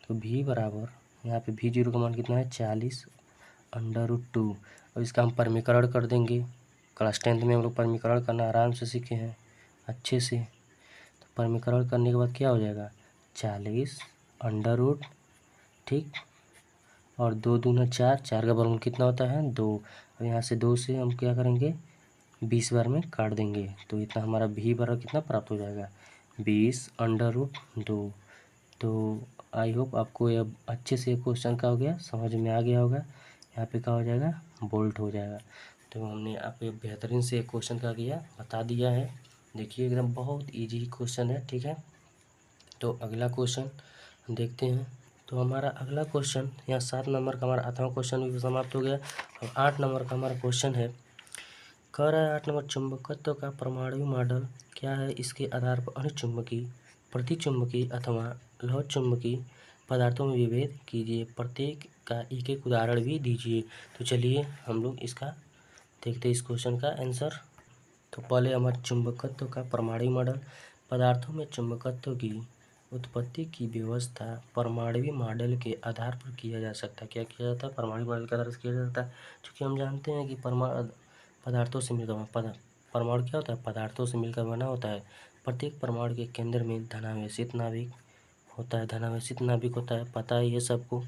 तो भी बराबर यहाँ पे भी जीरो का मान कितना है 40/√2। और इसका हम परमीकरण कर देंगे, क्लास 10th में हम लोग परमीकरण करना आराम से सीखे हैं अच्छे से। तो परमीकरण करने के बाद क्या हो जाएगा 40 √, ठीक, और 2 दूना 4, 4 का वर्गमूल कितना होता है 2। और यहाँ से 2 से हम क्या करेंगे 20 बार में काट देंगे। तो इतना हमारा भी बराबर कितना प्राप्त हो जाएगा 20/√2। तो आई होप आपको ये अच्छे से क्वेश्चन का हो गया, समझ में आ गया होगा। यहाँ पे क्या हो जाएगा बोल्ट हो जाएगा। तो हमने आपको बेहतरीन से क्वेश्चन का किया बता दिया है। देखिए एकदम बहुत इजी क्वेश्चन है। ठीक है, तो अगला क्वेश्चन देखते हैं। तो हमारा अगला क्वेश्चन यहाँ 7 नंबर का हमारा 8वां क्वेश्चन भी समाप्त हो गया। और 8 नंबर का हमारा क्वेश्चन है, कह रहा है 8 नंबर, चुंबकत्व का परमाणु मॉडल क्या है, इसके आधार पर अनुचुंबकीय, प्रतिचुंबकीय अथवा लौह चुंबकीय पदार्थों में विभेद कीजिए, प्रत्येक का एक एक उदाहरण भी दीजिए। तो चलिए हम लोग इसका देखते हैं इस क्वेश्चन का आंसर। तो पहले हमारे चुंबकत्व का परमाणु मॉडल, पदार्थों में चुंबकत्व की उत्पत्ति की व्यवस्था परमाणु मॉडल के आधार पर किया जा सकता है। क्या किया जाता है, परमाणु मॉडल के आधार से किया जाता है। क्योंकि हम जानते हैं कि पदार्थों से मिलकर परमाणु क्या होता है, पदार्थों से मिलकर बना होता है। प्रत्येक परमाणु के केंद्र में धनावेशित नाभिक होता है, धनावेशित नाभिक होता है, पता है ये सबको।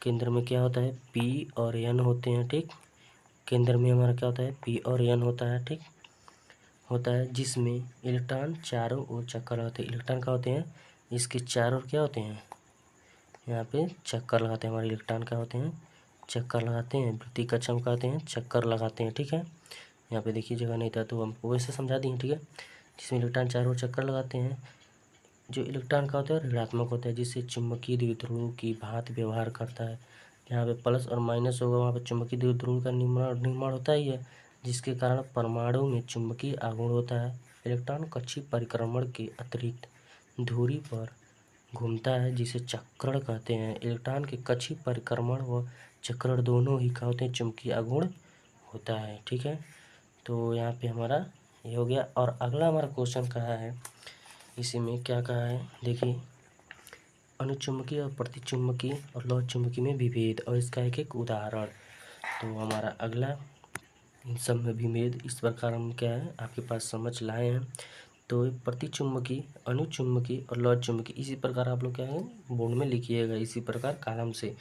केंद्र में क्या होता है P और N होते हैं। ठीक, केंद्र में हमारा क्या होता है P और N होता है। ठीक, होता है जिसमें इलेक्ट्रॉन चारों ओर चक्कर लगाते हैं। इलेक्ट्रॉन क्या होते हैं, इसके चारों ओर क्या होते हैं, यहाँ पे चक्कर लगाते हैं। हमारे इलेक्ट्रॉन क्या होते हैं, चक्कर लगाते हैं। वृत्ति का चमकाते हैं, चक्कर लगाते हैं। ठीक है, यहाँ पे देखिए जगह नहीं था तो हम वैसे समझा दिए। ठीक है, जिसमें इलेक्ट्रॉन चारों ओर चक्कर लगाते हैं। जो इलेक्ट्रॉन का होता है ऋणात्मक होता है, जिससे चुंबकीय द्विध्रुव की भांति व्यवहार करता है। जहाँ पे प्लस और माइनस होगा वहाँ पे चुंबकीय द्विध्रुव का निर्माण होता ही है, जिसके कारण परमाणु में चुंबकीय आघूर्ण होता है। इलेक्ट्रॉन कक्षीय परिक्रमण के अतिरिक्त धुरी पर घूमता है, जिसे चक्रण कहते हैं। इलेक्ट्रॉन के कक्षीय परिक्रमण व चक्रण दोनों ही क्या होते हैं, चुंबकीय आघूर्ण होता है। ठीक है, तो यहाँ पे हमारा ये हो गया। और अगला हमारा क्वेश्चन कहा है, इसी में क्या कहा है देखिए, अनुचुंबकीय और प्रतिचुंबकीय और लौह चुंबकीय में विभेद और इसका एक एक उदाहरण। तो हमारा अगला इन सब में विभेद इस प्रकार हम क्या है आपके पास समझ लाए हैं। तो प्रतिचुंबकीय, अनुचुंबकीय और लौह चुंबकीय इसी प्रकार आप लोग क्या है बोर्ड में लिखिएगा, इसी प्रकार कॉलम से।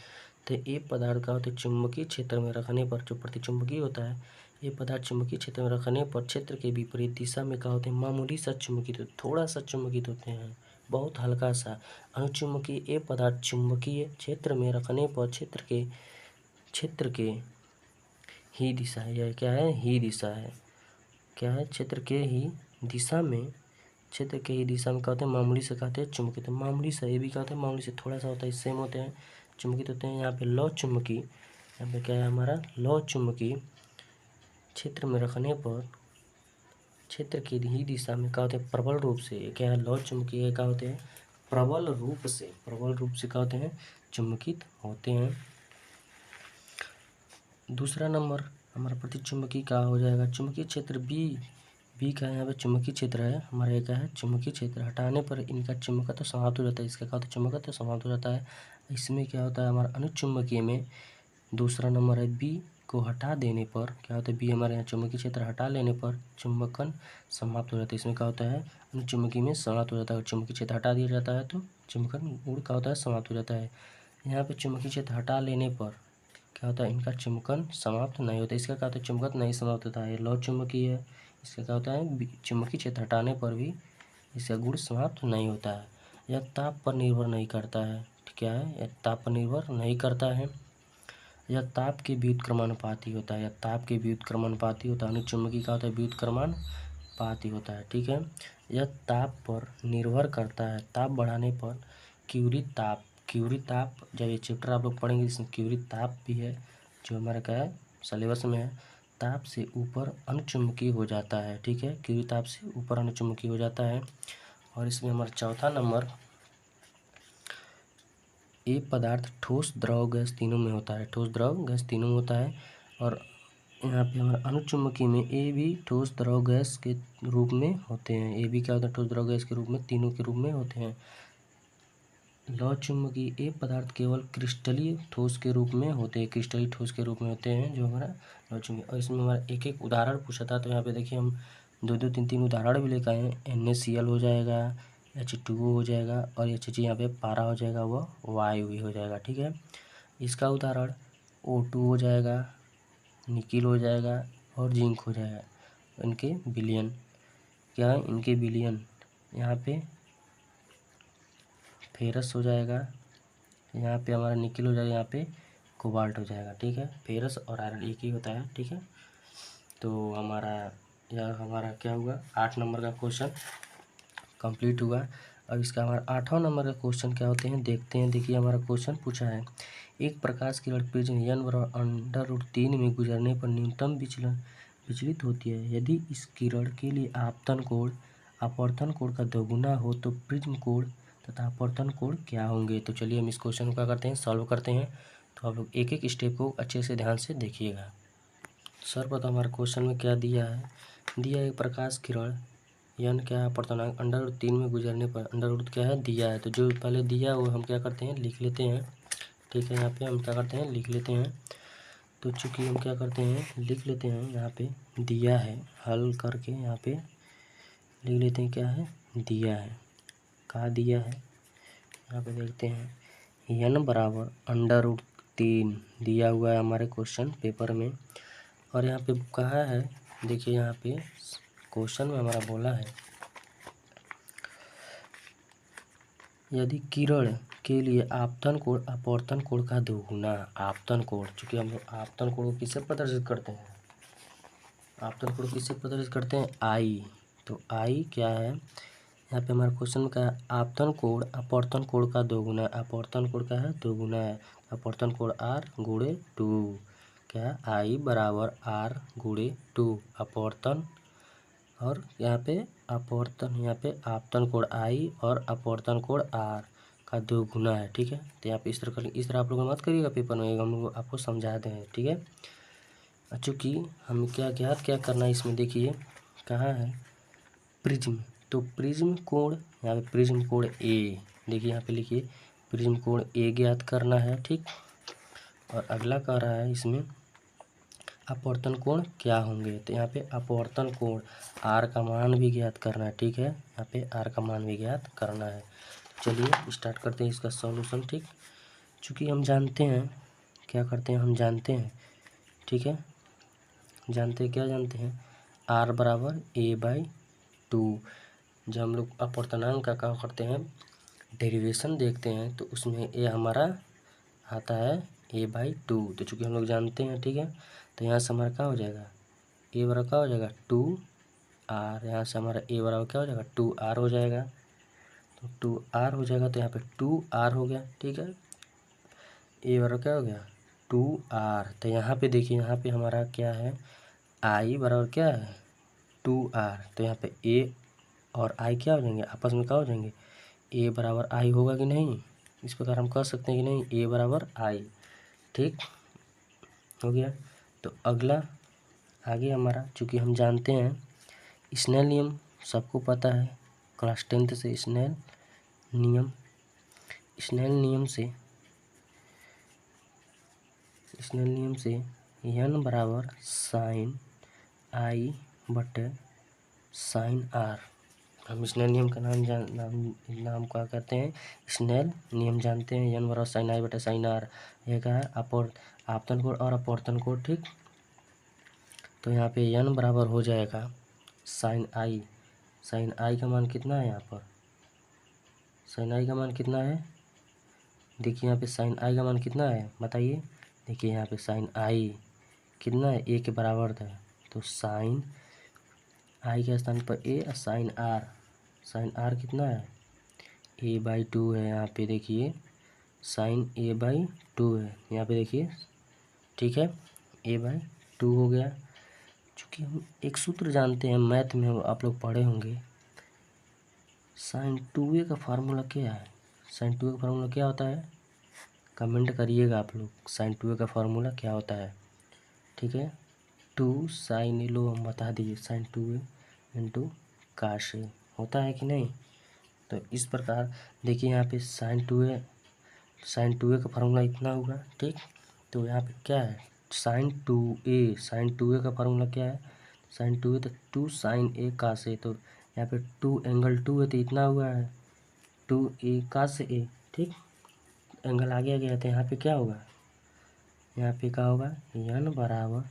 तो ये पदार्थ का होता है चुंबकीय क्षेत्र में रखने पर जो प्रतिचुंबकीय होता है, ये पदार्थ चुंबकीय क्षेत्र में रखने पर क्षेत्र के विपरीत दिशा में क्या होते हैं, मामूली सा चुंबकित, थोड़ा सा चुंबकित होते हैं, बहुत हल्का सा। अनुचुंबकीय ये पदार्थ चुंबकीय क्षेत्र में रखने पर क्षेत्र के ही दिशा है, यह क्या है, ही दिशा है, क्या है, क्षेत्र के ही दिशा में क्या होते हैं, मामूली से कहते हैं चुंबकित। मामूली सा, ये भी क्या होता है, मामूली से थोड़ा सा होता है, सेम होते हैं, चुंबकित होते हैं। यहाँ पे लौह चुंबकीय, यहाँ पे क्या है हमारा लौह चुंबकीय क्षेत्र में रखने पर क्षेत्र की ही दिशा में क्या होते हैं, प्रबल रूप से, क्या है लौह चुंबकीय क्या होते हैं, प्रबल रूप से क्या होते हैं, चुंबकित होते हैं। दूसरा नंबर हमारा प्रतिचुंबकीय का हो जाएगा चुंबकीय क्षेत्र बी का यहाँ पे चुंबकीय क्षेत्र है हमारा, एक है चुंबकीय क्षेत्र, हटाने पर इनका चुंबकत्व समाप्त हो जाता है। इसका क्या होता है, चुंबकत्व समाप्त हो जाता है। इसमें क्या होता है हमारा अनुचुंबकीय में दूसरा नंबर है बी को हटा देने पर क्या होता है, बी हमारे यहाँ चुंबकीय क्षेत्र हटा लेने पर चुंबकन समाप्त हो जाता है। इसमें क्या होता है, अनुचुंबकीय में समाप्त हो जाता है। चुंबकीय क्षेत्र हटा दिया जाता है तो चुंबकन गुण क्या होता है, समाप्त हो जाता है। यहाँ पे चुंबकीय क्षेत्र हटा लेने पर क्या होता है, इनका चुंबकन समाप्त नहीं होता। इसका क्या होता है, चुंबकन नहीं समाप्त होता है, लौह चुंबकीय है। इसका क्या होता है, चुंबकीय क्षेत्र हटाने पर भी इसका गुण समाप्त नहीं होता है। यह ताप पर निर्भर नहीं करता है, क्या है, यह ताप पर निर्भर नहीं करता है। यह ताप के व्युत्क्रमानुपाती होता है, यह ताप के व्युत्क्रमानुपाती होता है। अनुचुंबकीय का होता है व्युत्क्रमानुपाती होता है। ठीक है, यह ताप पर निर्भर करता है। ताप बढ़ाने पर क्यूरी ताप जब ये चैप्टर आप लोग पढ़ेंगे इसमें क्यूरी ताप भी है, जो हमारा क्या है सिलेबस में है। ताप से ऊपर अनुचुंबकीय हो जाता है। ठीक है, क्यूरी ताप से ऊपर अनुचुंबकीय हो जाता है। और इसमें हमारा चौथा नंबर, ये पदार्थ ठोस द्रव गैस तीनों में होता है, ठोस द्रव गैस तीनों में होता है। और यहाँ पे हमारा अनुचुंबकीय में ए भी ठोस द्रव गैस के रूप में होते हैं। ए भी क्या होता है, ठोस द्रव गैस के रूप में, तीनों के रूप में होते हैं। लौह चुंबकीय ये पदार्थ केवल क्रिस्टलीय ठोस के रूप में होते हैं, क्रिस्टलीय ठोस के रूप में होते हैं जो हमारा लौह चुंबकीय। और इसमें हमारा एक एक उदाहरण पूछा था, तो यहाँ पे देखिए हम दो दो तीन तीन उदाहरण भी लेकर आए हैं। NaCl हो जाएगा, H2O हो जाएगा और HG यहाँ पे पारा हो जाएगा, वह वायु भी हो जाएगा। ठीक है, इसका उदाहरण O2 हो जाएगा, निकिल हो जाएगा और जिंक हो जाएगा। इनके विलयन क्या है, इनके विलयन यहाँ पे फेरस हो जाएगा, यहाँ पे हमारा निकिल हो जाएगा, यहाँ पे कोबाल्ट हो जाएगा। ठीक है, फेरस और आयरन एक ही होता है। ठीक है, तो हमारा क्या हुआ, 8 नंबर का क्वेश्चन कंप्लीट हुआ। अब इसका हमारा 8वां नंबर का क्वेश्चन क्या होते हैं देखते हैं। देखिए हमारा क्वेश्चन पूछा है, एक प्रकाश किरण प्रिज्म n बराबर √3 में गुजरने पर न्यूनतम विचलित होती है। यदि इस किरण के लिए अपवर्तन कोण का दोगुना हो तो प्रिज्म कोण तथा अपवर्तन कोण क्या होंगे। तो चलिए हम इस क्वेश्चन को क्या करते हैं, सॉल्व करते हैं। तो आप लोग एक एक स्टेप को अच्छे से ध्यान से देखिएगा। सर्वप्रथम हमारे क्वेश्चन में क्या दिया है, दिया एक प्रकाश किरण n क्या है, अपवर्तनांक √3 में गुजरने पर √ क्या है दिया है, तो जो पहले दिया वो हम क्या करते हैं लिख लेते हैं। ठीक है, यहाँ पे हम क्या करते हैं लिख लेते हैं। तो चूँकि हम क्या करते हैं लिख लेते हैं, यहाँ पे दिया है, हल करके यहाँ पे लिख लेते हैं, क्या है दिया है, कहाँ दिया है, यहाँ पे देखते हैं n बराबर √3 दिया हुआ है हमारे क्वेश्चन पेपर में। और यहाँ पे कहा है, देखिए यहाँ पे क्वेश्चन में हमारा बोला है यदि किरण के लिए आपतन कोण अपवर्तन कोण का दोगुना, आपतन कोण, चूंकि हम लोग आपतन कोण को किससे प्रदर्शित करते हैं, आपतन कोण किससे प्रदर्शित करते हैं, आई। तो आई क्या है यहाँ पे हमारे क्वेश्चन का है आपतन कोण अपवर्तन कोण का दोगुना, अपवर्तन कोण का है दोगुना है, अपवर्तन कोण आर गुणे 2, क्या आई बराबर आर गुणे 2 अपवर्तन, और यहाँ पे अपवर्तन, यहाँ पे आपतन कोण आई और अपवर्तन कोण आर का दोगुना है। ठीक है, तो यहाँ पे इस तरह आप लोग मत करिएगा पेपर में, हम लोग आपको समझा दें। ठीक है, चूँकि हमें क्या करना है इसमें, देखिए कहाँ है प्रिज्म, तो प्रिज्म कोण, यहाँ पे प्रिज्म कोण ए, देखिए यहाँ पे लिखिए प्रिज्म कोण ए ज्ञात करना है। ठीक, और अगला कह रहा है इसमें अपवर्तन कोण क्या होंगे, तो यहाँ पे अपवर्तन कोण आर का मान भी ज्ञात करना है। ठीक है, यहाँ पे आर का मान भी ज्ञात करना है। चलिए स्टार्ट करते हैं इसका सॉल्यूशन। ठीक, चूँकि हम जानते हैं, क्या करते हैं हम जानते हैं, ठीक है, जानते हैं, क्या जानते हैं, आर बराबर ए बाई 2। जब हम लोग अपवर्तनांक का क्या करते हैं डेरिवेशन देखते हैं तो उसमें ए हमारा आता है ए बाई 2, तो चूँकि हम लोग जानते हैं, ठीक है, तो यहाँ से हमारा क्या हो जाएगा ए बराबर क्या हो जाएगा 2 आर, यहाँ से हमारा ए बराबर क्या हो जाएगा 2 आर हो जाएगा, तो 2 आर हो जाएगा, तो यहाँ पे 2 आर हो गया। ठीक है, ए बराबर क्या हो गया 2 आर, तो यहाँ पे देखिए यहाँ पे हमारा क्या है आई बराबर क्या है 2 आर, तो यहाँ पे ए और आई क्या हो जाएंगे आपस में क्या हो जाएंगे ए बराबर आई होगा कि नहीं, इस प्रकार हम कह सकते हैं कि नहीं ए बराबर आई। ठीक हो गया, तो अगला आगे हमारा, चूँकि हम जानते हैं स्नेल नियम सबको पता है क्लास 10th से, स्नेल नियम, स्नेल नियम से एन बराबर साइन आई बटे साइन आर, हम स्नेल नियम का नाम क्या कहते हैं, स्नेल नियम जानते हैं, एन बराबर साइन आई बटे साइन आर, यह क्या है आपतन कोण और अपवर्तन कोण। ठीक, तो यहाँ पे एन बराबर हो जाएगा साइन आई का मान कितना है, यहाँ पर साइन आई का मान कितना है, देखिए यहाँ पे साइन आई का मान कितना है बताइए, देखिए यहाँ पे साइन आई कितना है ए के बराबर था, तो साइन आई के स्थान पर ए और साइन आर कितना है ए बाई 2 है, यहाँ पे देखिए साइन ए बाई 2 है, यहाँ पे देखिए, ठीक है, ए बाई 2 हो गया। चूँकि हम एक सूत्र जानते हैं मैथ में, आप लोग पढ़े होंगे, साइन 2a का फार्मूला क्या है, साइन 2a का फार्मूला क्या होता है, कमेंट करिएगा आप लोग, साइन 2a का फार्मूला क्या होता है। ठीक है, 2 साइन ए, लो हम बता दीजिए, साइन 2a इंटू काश ए होता है कि नहीं, तो इस प्रकार देखिए यहाँ पे साइन 2a का फार्मूला इतना होगा। ठीक, तो यहाँ पे क्या है साइन 2a का फार्मूला क्या है, साइन 2a तो 2 साइन ए काश ए, तो यहाँ पे 2 एंगल 2 है तो इतना हुआ है 2a काश ए। ठीक, एंगल आगे आ गया तो यहाँ पे क्या होगा, यहाँ पे क्या होगा एन बराबर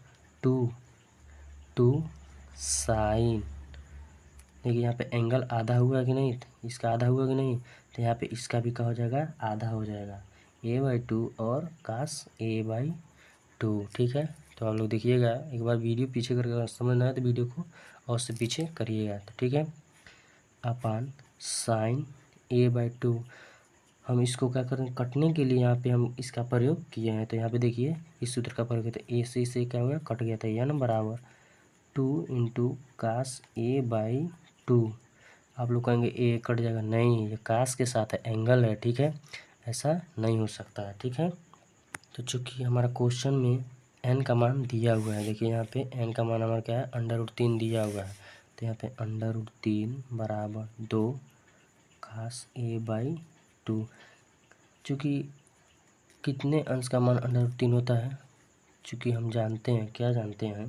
2 साइन, देखिए यहाँ पे एंगल आधा हुआ कि नहीं, इसका आधा हुआ कि नहीं, तो यहाँ पे इसका भी क्या हो जाएगा आधा हो जाएगा ए बाई 2 और काश ए बाई 2। ठीक है, तो आप लोग देखिएगा एक बार वीडियो पीछे करके समझना है तो वीडियो को और से पीछे करिएगा। तो ठीक है, अपान साइन ए बाई 2, हम इसको क्या करें कटने के लिए यहाँ पे हम इसका प्रयोग किए हैं, तो यहाँ पे देखिए इस सूत्र का प्रयोग किया, तो ए से क्या हो गया कट गया था, एन बराबर 2 इंटू काश ए बाई 2, आप लोग कहेंगे ए कट जाएगा, नहीं ये काश के साथ है, एंगल है। ठीक है, ऐसा नहीं हो सकता है। ठीक है, तो चूँकि हमारा क्वेश्चन में एन का मान दिया हुआ है, देखिए यहाँ पे एन का मान हमारा क्या है √3 दिया हुआ है, तो यहाँ पे √3 बराबर 2 काश ए बाई 2, चूँकि कितने अंश का मान √3 होता है, चूँकि हम जानते हैं, क्या जानते हैं,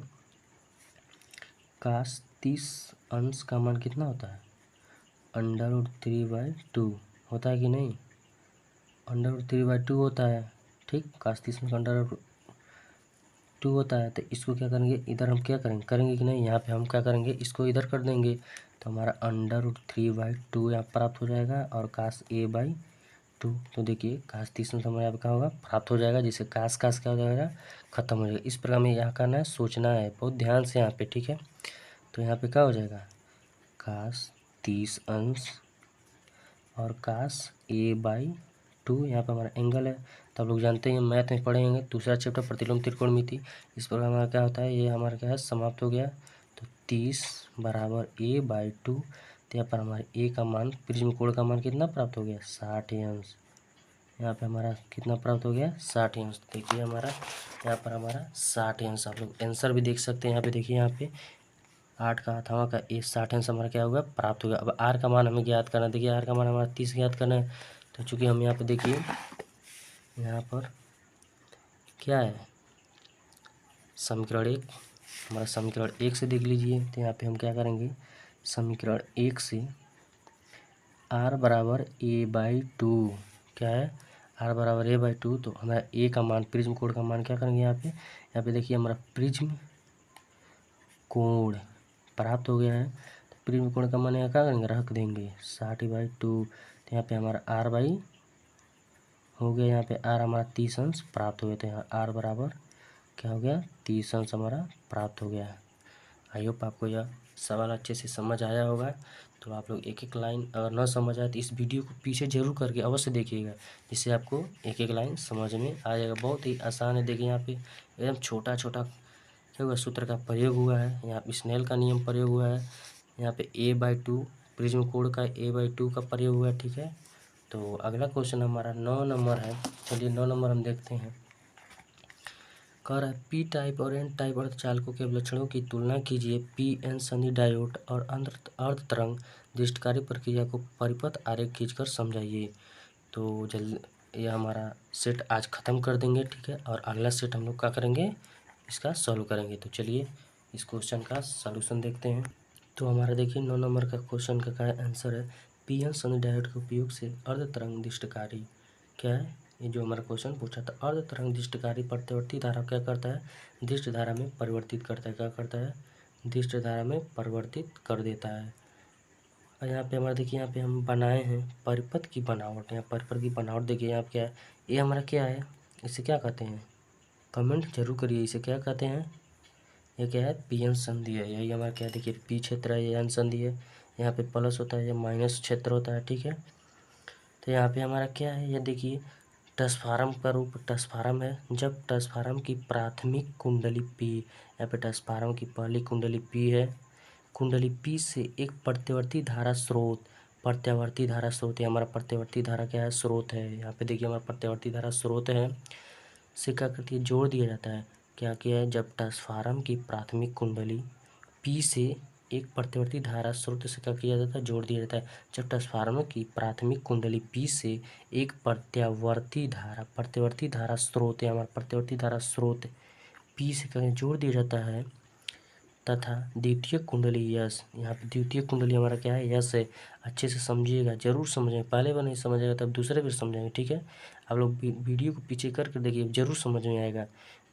काश 30 अंश का मान कितना होता है √3/2 होता है कि नहीं, √3/2 होता है। ठीक, काश 30 में 2 होता है तो इसको क्या करेंगे, इधर हम क्या करेंगे कि नहीं, यहाँ पे हम क्या करेंगे, इसको इधर कर देंगे तो हमारा √3/2 यहाँ प्राप्त हो जाएगा और कास a/2। तो देखिए कास 30 समय यहाँ पे क्या होगा, प्राप्त हो जाएगा, जिससे कास कास क्या हो जाएगा, खत्म हो जाएगा। इस प्रकार हमें यहाँ करना है, सोचना है बहुत ध्यान से यहाँ पे, ठीक है। तो यहाँ पे क्या हो जाएगा, कास 30 और कास a/2, यहाँ पे हमारा एंगल है। तो आप लोग जानते हैं मैथ में पढ़ेंगे, दूसरा चैप्टर प्रतिलोम त्रिकोणमिति। इस पर हमारा क्या होता है, ये हमारा क्या है, समाप्त हो गया। तो 30 बराबर a/2। तो यहाँ पर हमारे a का मान, प्रिज्म कोण का मान कितना प्राप्त हो गया, 60°। यहाँ पे हमारा कितना प्राप्त हो गया, 60°। देखिए हमारा यहाँ पर हमारा 60°। आप लोग आंसर भी देख सकते हैं, यहाँ पे देखिए, यहाँ पे 8 का अथवा का 60° हमारा क्या होगा, प्राप्त होगा। अब आर का मान हमें ज्ञात करना है। देखिए आर का मान हमारा 30 ज्ञात करना है। तो चूंकि हम यहाँ पे देखिए, यहाँ पर क्या है, समीकरण 1, हमारा समीकरण 1 से देख लीजिए। तो यहाँ पे हम क्या करेंगे, समीकरण 1 से r बराबर a/2, क्या है, r बराबर a/2। तो हमारा a का मान, प्रिज्म कोण का मान क्या करेंगे, यहाँ पे देखिए हमारा प्रिज्म कोण प्राप्त हो गया है। तो प्रिज्म कोण का मान यहाँ क्या करेंगे, रख देंगे 60/2। तो यहाँ पे हमारा r हो गया, यहाँ पे r हमारा 30° प्राप्त हो गया। तो यहाँ r बराबर क्या हो गया, 30° हमारा प्राप्त हो गया है। आई होप आपको यह सवाल अच्छे से समझ आया होगा। तो आप लोग एक एक लाइन अगर ना समझ आए तो इस वीडियो को पीछे जरूर करके अवश्य देखिएगा, जिससे आपको एक एक लाइन समझ में आ जाएगा। बहुत ही आसान है। देखिए यहाँ पे एकदम छोटा छोटा क्या हुआ, सूत्र का प्रयोग हुआ है, यहाँ पे स्नेल का नियम प्रयोग हुआ है, यहाँ पे a/2 प्रिज्म कोण का a/2 का प्रयोग हुआ है, ठीक है। तो अगला क्वेश्चन हमारा 9 नंबर है। चलिए 9 नंबर हम देखते हैं। कह रहा है पी टाइप और एन टाइप अर्धचालकों के लक्षणों की तुलना कीजिए। पी एन संधि डायोड और अर्ध तरंग दृष्टिकारी प्रक्रिया को परिपथ आरेख खींचकर समझाइए। तो जल्द ये हमारा सेट आज ख़त्म कर देंगे, ठीक है। और अगला सेट हम लोग क्या करेंगे, इसका सॉल्व करेंगे। तो चलिए इस क्वेश्चन का सॉल्यूशन देखते हैं। तो हमारा देखिए 9 नंबर का क्वेश्चन का आंसर है, पी एन संधि डायोड के उपयोग से अर्ध तरंग दृष्टिकारी, क्या है, ये जो हमारा क्वेश्चन पूछा था। अर्ध तरंग दृष्टिकारी प्रतिवर्ती धारा क्या करता है, दृष्टि धारा में परिवर्तित करता है। क्या करता है, दृष्टि धारा में परिवर्तित कर देता है। और यहाँ पे हमारा देखिए, यहाँ पे हम बनाए हैं परिपथ की बनावट। यहाँ परिपथ की बनावट देखिए, यहाँ क्या है, ये हमारा क्या है, इसे क्या कहते हैं, कमेंट जरूर करिए, इसे क्या कहते हैं। ये क्या है, पी एन संधि है। यही हमारा क्या है, देखिए पी क्षेत्र है, ये एन संधि है। यहाँ पे प्लस होता है, ये माइनस क्षेत्र होता है, ठीक है। तो यहाँ पे हमारा क्या है, ये देखिए ट्रांसफार्म का रूप ट्रांसफार्म है। जब ट्रांसफार्म की प्राथमिक कुंडली पी, यहाँ पे ट्रांसफार्म की पहली कुंडली पी है, कुंडली पी से एक प्रत्यावर्ती धारा स्रोत, प्रत्यावर्ती धारा स्रोत, ये हमारा प्रत्यावर्ती धारा क्या है, स्रोत है। यहाँ पे देखिए हमारा प्रत्यावर्ती धारा स्रोत है, से क्या करती है, जोड़ दिया जाता है। क्या किया है, जब ट्रांसफार्म की प्राथमिक कुंडली पी से एक प्रत्यावर्ती धारा स्रोत से क्या किया जाता है, जोड़ दिया जाता है। जब ट्रांसफार्मर की प्राथमिक कुंडली पी से एक प्रत्यावर्ती धारा स्रोत है, हमारा प्रत्यावर्ती धारा स्रोत पी से क्या जोड़ दिया जाता है, तथा द्वितीय कुंडली यस, यहाँ पे द्वितीय कुंडली हमारा क्या है, यस है। अच्छे से समझिएगा, जरूर समझेंगे, पहले बार नहीं समझेगा तब दूसरे बार समझेंगे, ठीक है। आप लोग वीडियो को पीछे करके देखिए, जरूर समझ में आएगा।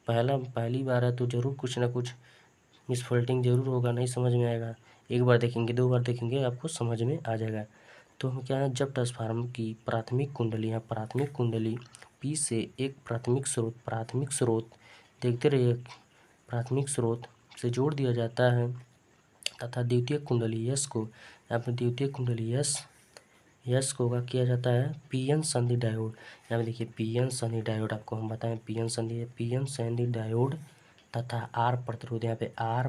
पहली बार है तो जरूर कुछ ना कुछ मिसफोल्डिंग जरूर होगा, नहीं समझ में आएगा। एक बार देखेंगे, 2 बार देखेंगे, आपको समझ में आ जाएगा। तो हम क्या है, जब ट्रांसफार्मर की प्राथमिक कुंडली, यहाँ प्राथमिक कुंडली पी से एक प्राथमिक स्रोत देखते रहिए, प्राथमिक स्रोत से जोड़ दिया जाता है, तथा द्वितीय कुंडली यस को, यहाँ पर द्वितीय कुंडली यस को क्या किया जाता है, पी एन संधि डायोड। यहाँ पे देखिए पी एन संधि डायोड, आपको हम बताएं पी एन संधि डायोड तथा आर प्रतिरोध, यहाँ पे आर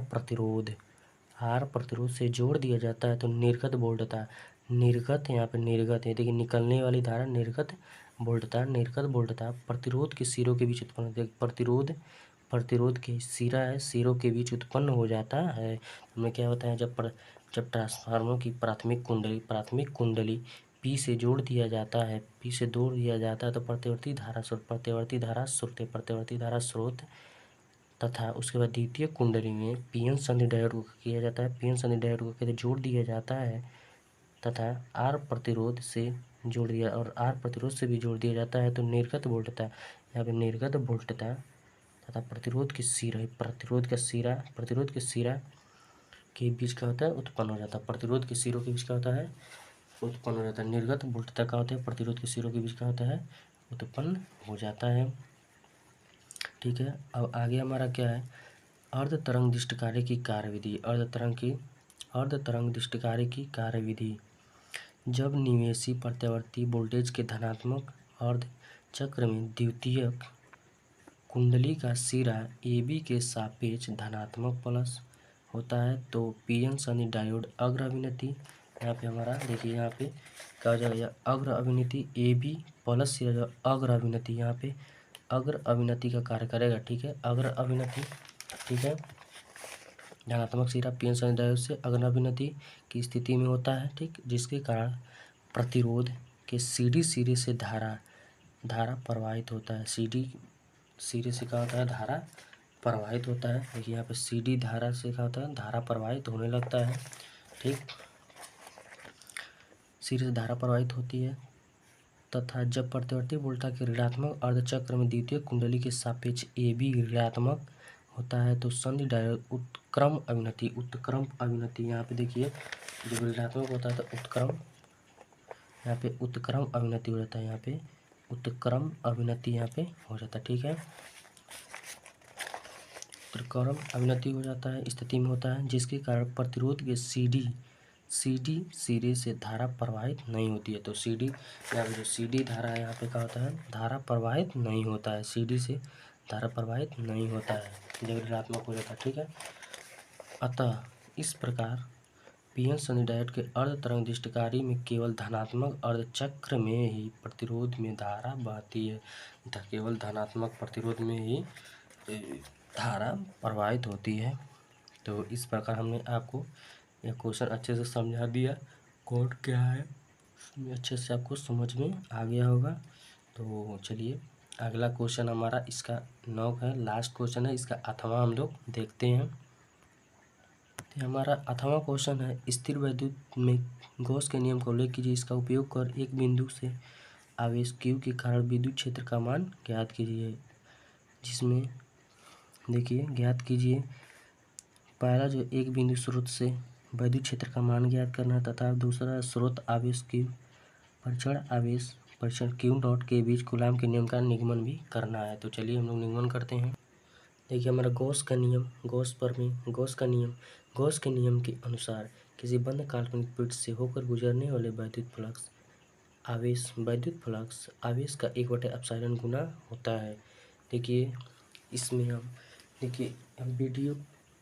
प्रतिरोध से जोड़ दिया जाता है। तो निर्गत वोल्टता, निर्गत यहाँ पे निर्गत है, देखिए निकलने वाली धारा निर्गत वोल्टता प्रतिरोध के सिरों के बीच उत्पन्न, प्रतिरोध के सिरों के बीच उत्पन्न हो जाता है। हमें क्या होता है, जब ट्रांसफार्मर की प्राथमिक कुंडली पी से जोड़ दिया जाता है, तो प्रतिवर्ती धारा स्रोत तथा उसके बाद द्वितीय कुंडली में पी एन संधि डायोड को किया जाता है, पी एन संधि डायोड को कहते जोड़ दिया जाता है, तथा आर प्रतिरोध से जोड़ दिया, और आर प्रतिरोध से भी जोड़ दिया जाता है। तो निर्गत वोल्टता, यहाँ पे निर्गत वोल्टता तथा प्रतिरोध के सिरा के बीच क्या होता है, उत्पन्न हो जाता है। प्रतिरोध के सिरों के बीच क्या होता है, उत्पन्न हो जाता है। निर्गत वोल्टता क्या होता है, प्रतिरोध के सिरों के बीच क्या होता है, उत्पन्न हो जाता है। ठीक है, अब आगे हमारा क्या है, अर्ध तरंग दृष्टिकारी की कार्यविधि। अर्ध तरंग दृष्टिकारी की कार्यविधि। जब निवेशी प्रत्यावर्ती वोल्टेज के धनात्मक अर्ध चक्र में द्वितीयक कुंडली का सिरा AB के सापेक्ष धनात्मक प्लस होता है तो पीएन सनी डायोड अग्र अभिनति, यहाँ पे हमारा देखिए यहाँ पे क्या हो जाएगा, अग्र अभिनति AB प्लस सिरा जो अग्र अभिनति, यहाँ पे अग्र अभिनति का कार्य करेगा। ठीक है, अग्र अभिनति, ठीक है, धनात्मक सिरा पीएन सनी डायोड से अग्र अभिनति की स्थिति में होता है। ठीक, जिसके कारण प्रतिरोध के CD सिरे से धारा प्रवाहित होता है। CD सिरे से क्या होता है, धारा प्रवाहित होता है। देखिए यहाँ पे CD धारा से क्या होता है, धारा प्रवाहित होने लगता है। ठीक, सिरे से धारा प्रवाहित होती है तथा जब प्रत्यावर्ती वोल्टा के ऋणात्मक अर्धचक्र में द्वितीय कुंडली के सापेक्ष AB ऋणात्मक होता है तो संधि डायोड उत्क्रम अभिनति, यहाँ पे देखिए जब ऋणात्मक होता है तो यहाँ पे उत्क्रम अभिनति हो जाता है, यहाँ पे उत्क्रम अभिनति यहाँ पे हो जाता है। ठीक है, उत्क्रम अभिनति हो जाता है, स्थिति में होता है, जिसके कारण प्रतिरोध के CD सिरे से धारा प्रवाहित नहीं होती है। तो CD यहाँ पे जो CD धारा है, यहाँ पे क्या होता है, धारा प्रवाहित नहीं होता है, CD से धारा प्रवाहित नहीं होता है जब ऋणात्मक हो जाता है। ठीक है, अतः इस प्रकार पीएन सनी डायोड के अर्ध तरंग दृष्टिकारी में केवल धनात्मक अर्धचक्र में ही प्रतिरोध में धारा बहती है, केवल धनात्मक प्रतिरोध में ही धारा प्रवाहित होती है। तो इस प्रकार हमने आपको यह क्वेश्चन अच्छे से समझा दिया, कोड क्या है अच्छे से आपको समझ में आ गया होगा। तो चलिए अगला क्वेश्चन हमारा इसका 9 है, लास्ट क्वेश्चन है, इसका 8वां हम लोग देखते हैं। हमारा 8वां क्वेश्चन है, स्थिर वैद्युत में गॉस के नियम का उल्लेख कीजिए। इसका उपयोग कर एक बिंदु से आवेश Q के कारण विद्युत क्षेत्र का मान ज्ञात कीजिए। जिसमें देखिए ज्ञात कीजिए, पहला जो एक बिंदु स्रोत से वैद्युत क्षेत्र का मान ज्ञात करना तथा दूसरा स्रोत आवेश Q परीक्षण Q डॉट के बीच कूलाम के नियम का निगमन भी करना है। तो चलिए हम लोग निगमन करते हैं। देखिए हमारा गॉस के नियम के अनुसार किसी बंद काल्पनिक पृष्ठ से होकर गुजरने वाले वैद्युत फ्लक्स आवेश का 1/एप्सिलॉन गुना होता है। देखिए इसमें हम वीडियो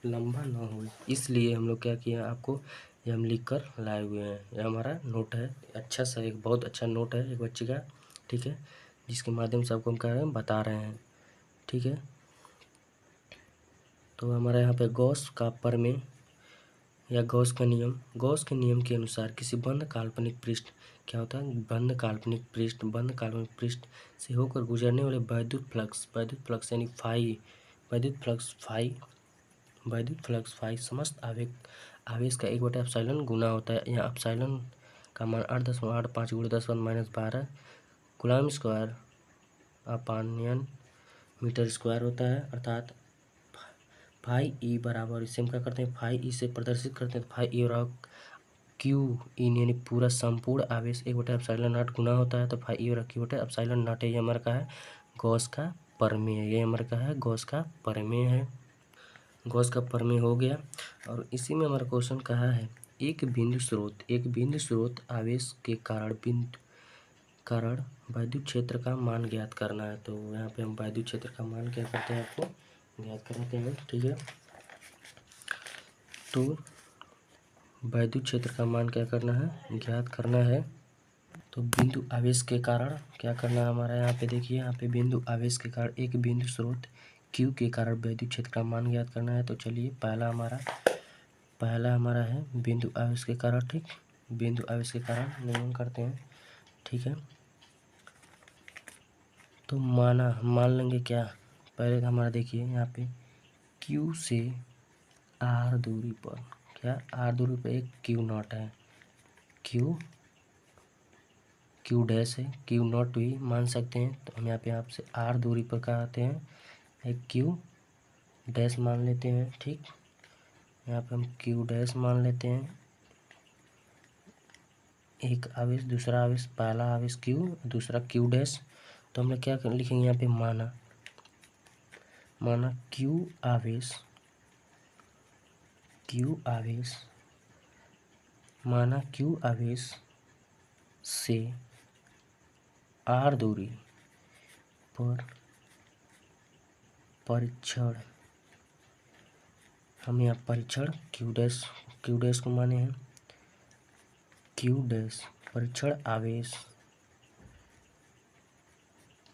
लंबा ना हो इसलिए हम लोग क्या किया, आपको ये हम लिख कर लाए हुए हैं। यह हमारा नोट है, अच्छा सा एक बहुत अच्छा नोट है एक बच्चे का। ठीक है, जिसके माध्यम से आपको हम क्या है बता रहे हैं। ठीक है, तो हमारा यहाँ पे गॉस का प्रमेय या गॉस के नियम के अनुसार किसी बंद काल्पनिक पृष्ठ क्या होता है, बंद काल्पनिक पृष्ठ से होकर गुजरने वाले वैद्युत फ्लक्स यानी वैद्युत फ्लक्स फाई समस्त आवेश का 1/एप्सिलॉन गुना होता है। यहाँ एप्सिलॉन का मान 8.85 × 10⁻12 coulomb square upon metre square होता है। अर्थात फाई ई बराबर, इसे हम क्या करते हैं, फाई ई से प्रदर्शित करते हैं। फाई ई बराबर क्यू इन यानी पूरा संपूर्ण आवेश 1/एप्सिलॉन गुना होता है। तो फाई ई बराबर Q/एप्सिलॉन नॉट, ये हमारा का है गॉस का प्रमेय, ये हमारा का है गॉस का प्रमेय है। गॉस का प्रमेय हो गया। और इसी में हमारा क्वेश्चन कहा है, एक बिंदु स्रोत आवेश के कारण वैद्युत क्षेत्र का मान ज्ञात करना है। तो यहाँ पे हम वैद्युत क्षेत्र का मान क्या करते हैं, आपको ज्ञात कराते हैं। ठीक है, तो वैद्युत क्षेत्र का मान क्या करना है, ज्ञात करना है। तो बिंदु आवेश के कारण क्या करना है हमारा, यहाँ पे देखिए, यहाँ पे बिंदु आवेश के कारण एक बिंदु स्रोत Q के कारण वैद्युत क्षेत्र का मान ज्ञात करना है। तो चलिए पहला हमारा है बिंदु आवेश के कारण। ठीक, बिंदु आवेश के कारण नियमन करते हैं। ठीक है, तो मान लेंगे क्या, पहले तो हमारा देखिए यहाँ पे Q से R दूरी पर एक Q नॉट है, Q डैश है, Q नॉट भी मान सकते हैं। तो हम यहाँ पे आपसे R दूरी पर क्या आते हैं, एक क्यू डैश मान लेते हैं। ठीक, यहाँ पे हम क्यू डैश मान लेते हैं। एक आवेश, दूसरा आवेश, पहला आवेश क्यू, दूसरा क्यू डैश। तो हम लोग क्या लिखेंगे यहाँ पे, माना क्यू आवेश, माना क्यू आवेश से आर दूरी पर परीक्षण, हम यहाँ परीक्षण क्यू डैश को माने हैं, क्यू डैश परीक्षण आवेश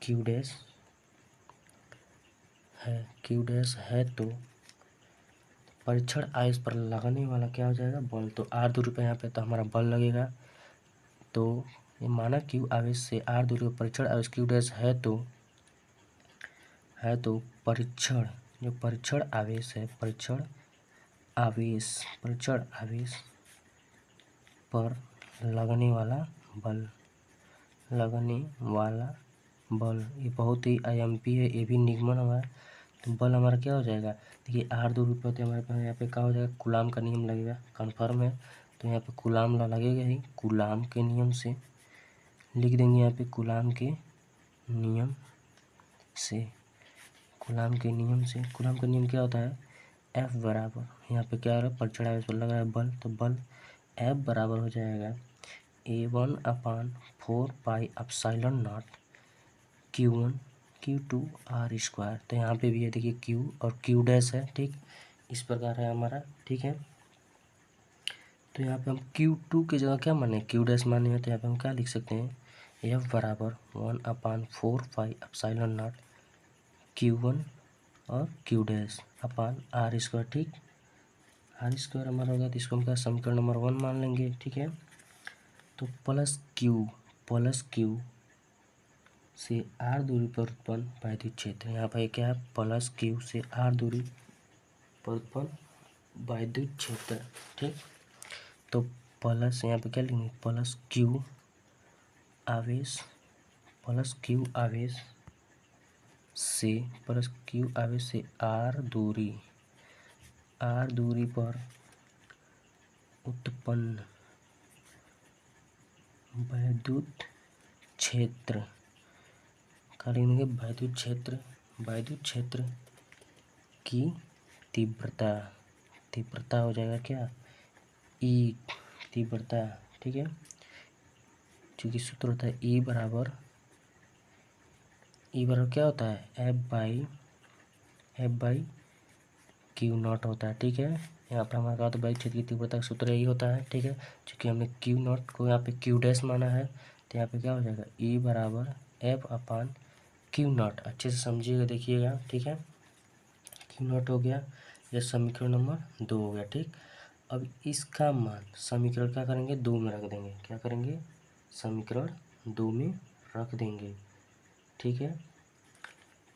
क्यू डैश है तो परीक्षण आवेश पर लगने वाला क्या हो जाएगा, बल। तो आर दूरी पर यहाँ पे तो हमारा बल लगेगा। तो ये माना क्यू आवेश से आर दूरी पर परीक्षण आवेश क्यू डैश है तो परीक्षण, जो परीक्षण आवेश है, परीक्षण आवेश पर लगने वाला बल, ये बहुत ही आईएमपी है, ये भी निगमन हमारा। तो बल हमारा क्या हो जाएगा, देखिए आर दूरी पर तो हमारे पास यहाँ पे क्या हो जाएगा, कूलाम का नियम लगेगा, कन्फर्म है। तो यहाँ पे कूलाम लगेगा ही, कूलाम के नियम से लिख देंगे यहाँ पे, कूलाम के नियम कूलाम का नियम क्या होता है, F बराबर, यहाँ पे क्या हो रहा है, परीक्षण आवेश पर लगा है बल, तो बल F बराबर हो जाएगा A1/4πε0 Q1 Q2 R square. तो यहाँ पे भी है देखिए Q और Q डैश है। ठीक, इस प्रकार है हमारा। ठीक है, तो यहाँ पे हम Q2 की जगह क्या माने, Q डैश माने हैं। तो यहाँ पे हम क्या लिख सकते हैं, F बराबर 1/4πε0 Q1 और Q डैश अपान R स्क्वायर। ठीक, R स्क्वायर हमारा होगा, तो इसको हम क्या समीकरण नंबर 1 मान लेंगे। ठीक है, तो प्लस क्यू से आर दूरी पर उत्पन्न वैद्युत क्षेत्र, यहाँ पर क्या है, प्लस क्यू से आर दूरी पर उत्पन्न वैद्युत क्षेत्र। ठीक, तो प्लस यहाँ पे क्या लिखेंगे, प्लस क्यू आवेश से आर दूरी पर उत्पन्न वैद्युत क्षेत्र, क्या लिखेंगे, वैद्युत क्षेत्र की तीव्रता हो जाएगा क्या, ई, तीव्रता। ठीक है, चूँकि सूत्र होता है ई बराबर क्या होता है, एफ बाई क्यू नॉट होता है। ठीक है, यहाँ पर हमारा तो वैद्युत क्षेत्र की तीव्रता का सूत्र यही होता है। ठीक है, चूँकि हमने क्यू नॉट को यहाँ पे क्यू डैश माना है, तो यहाँ पे क्या हो जाएगा, ई बराबर एफ अपान क्यू नॉट। अच्छे से समझिएगा, देखिएगा। ठीक है, क्यू नॉट हो गया, यह समीकरण नंबर 2 हो गया। ठीक, अब इसका मान समीकरण क्या करेंगे, 2 में रख देंगे। क्या करेंगे, समीकरण 2 में रख देंगे। ठीक है,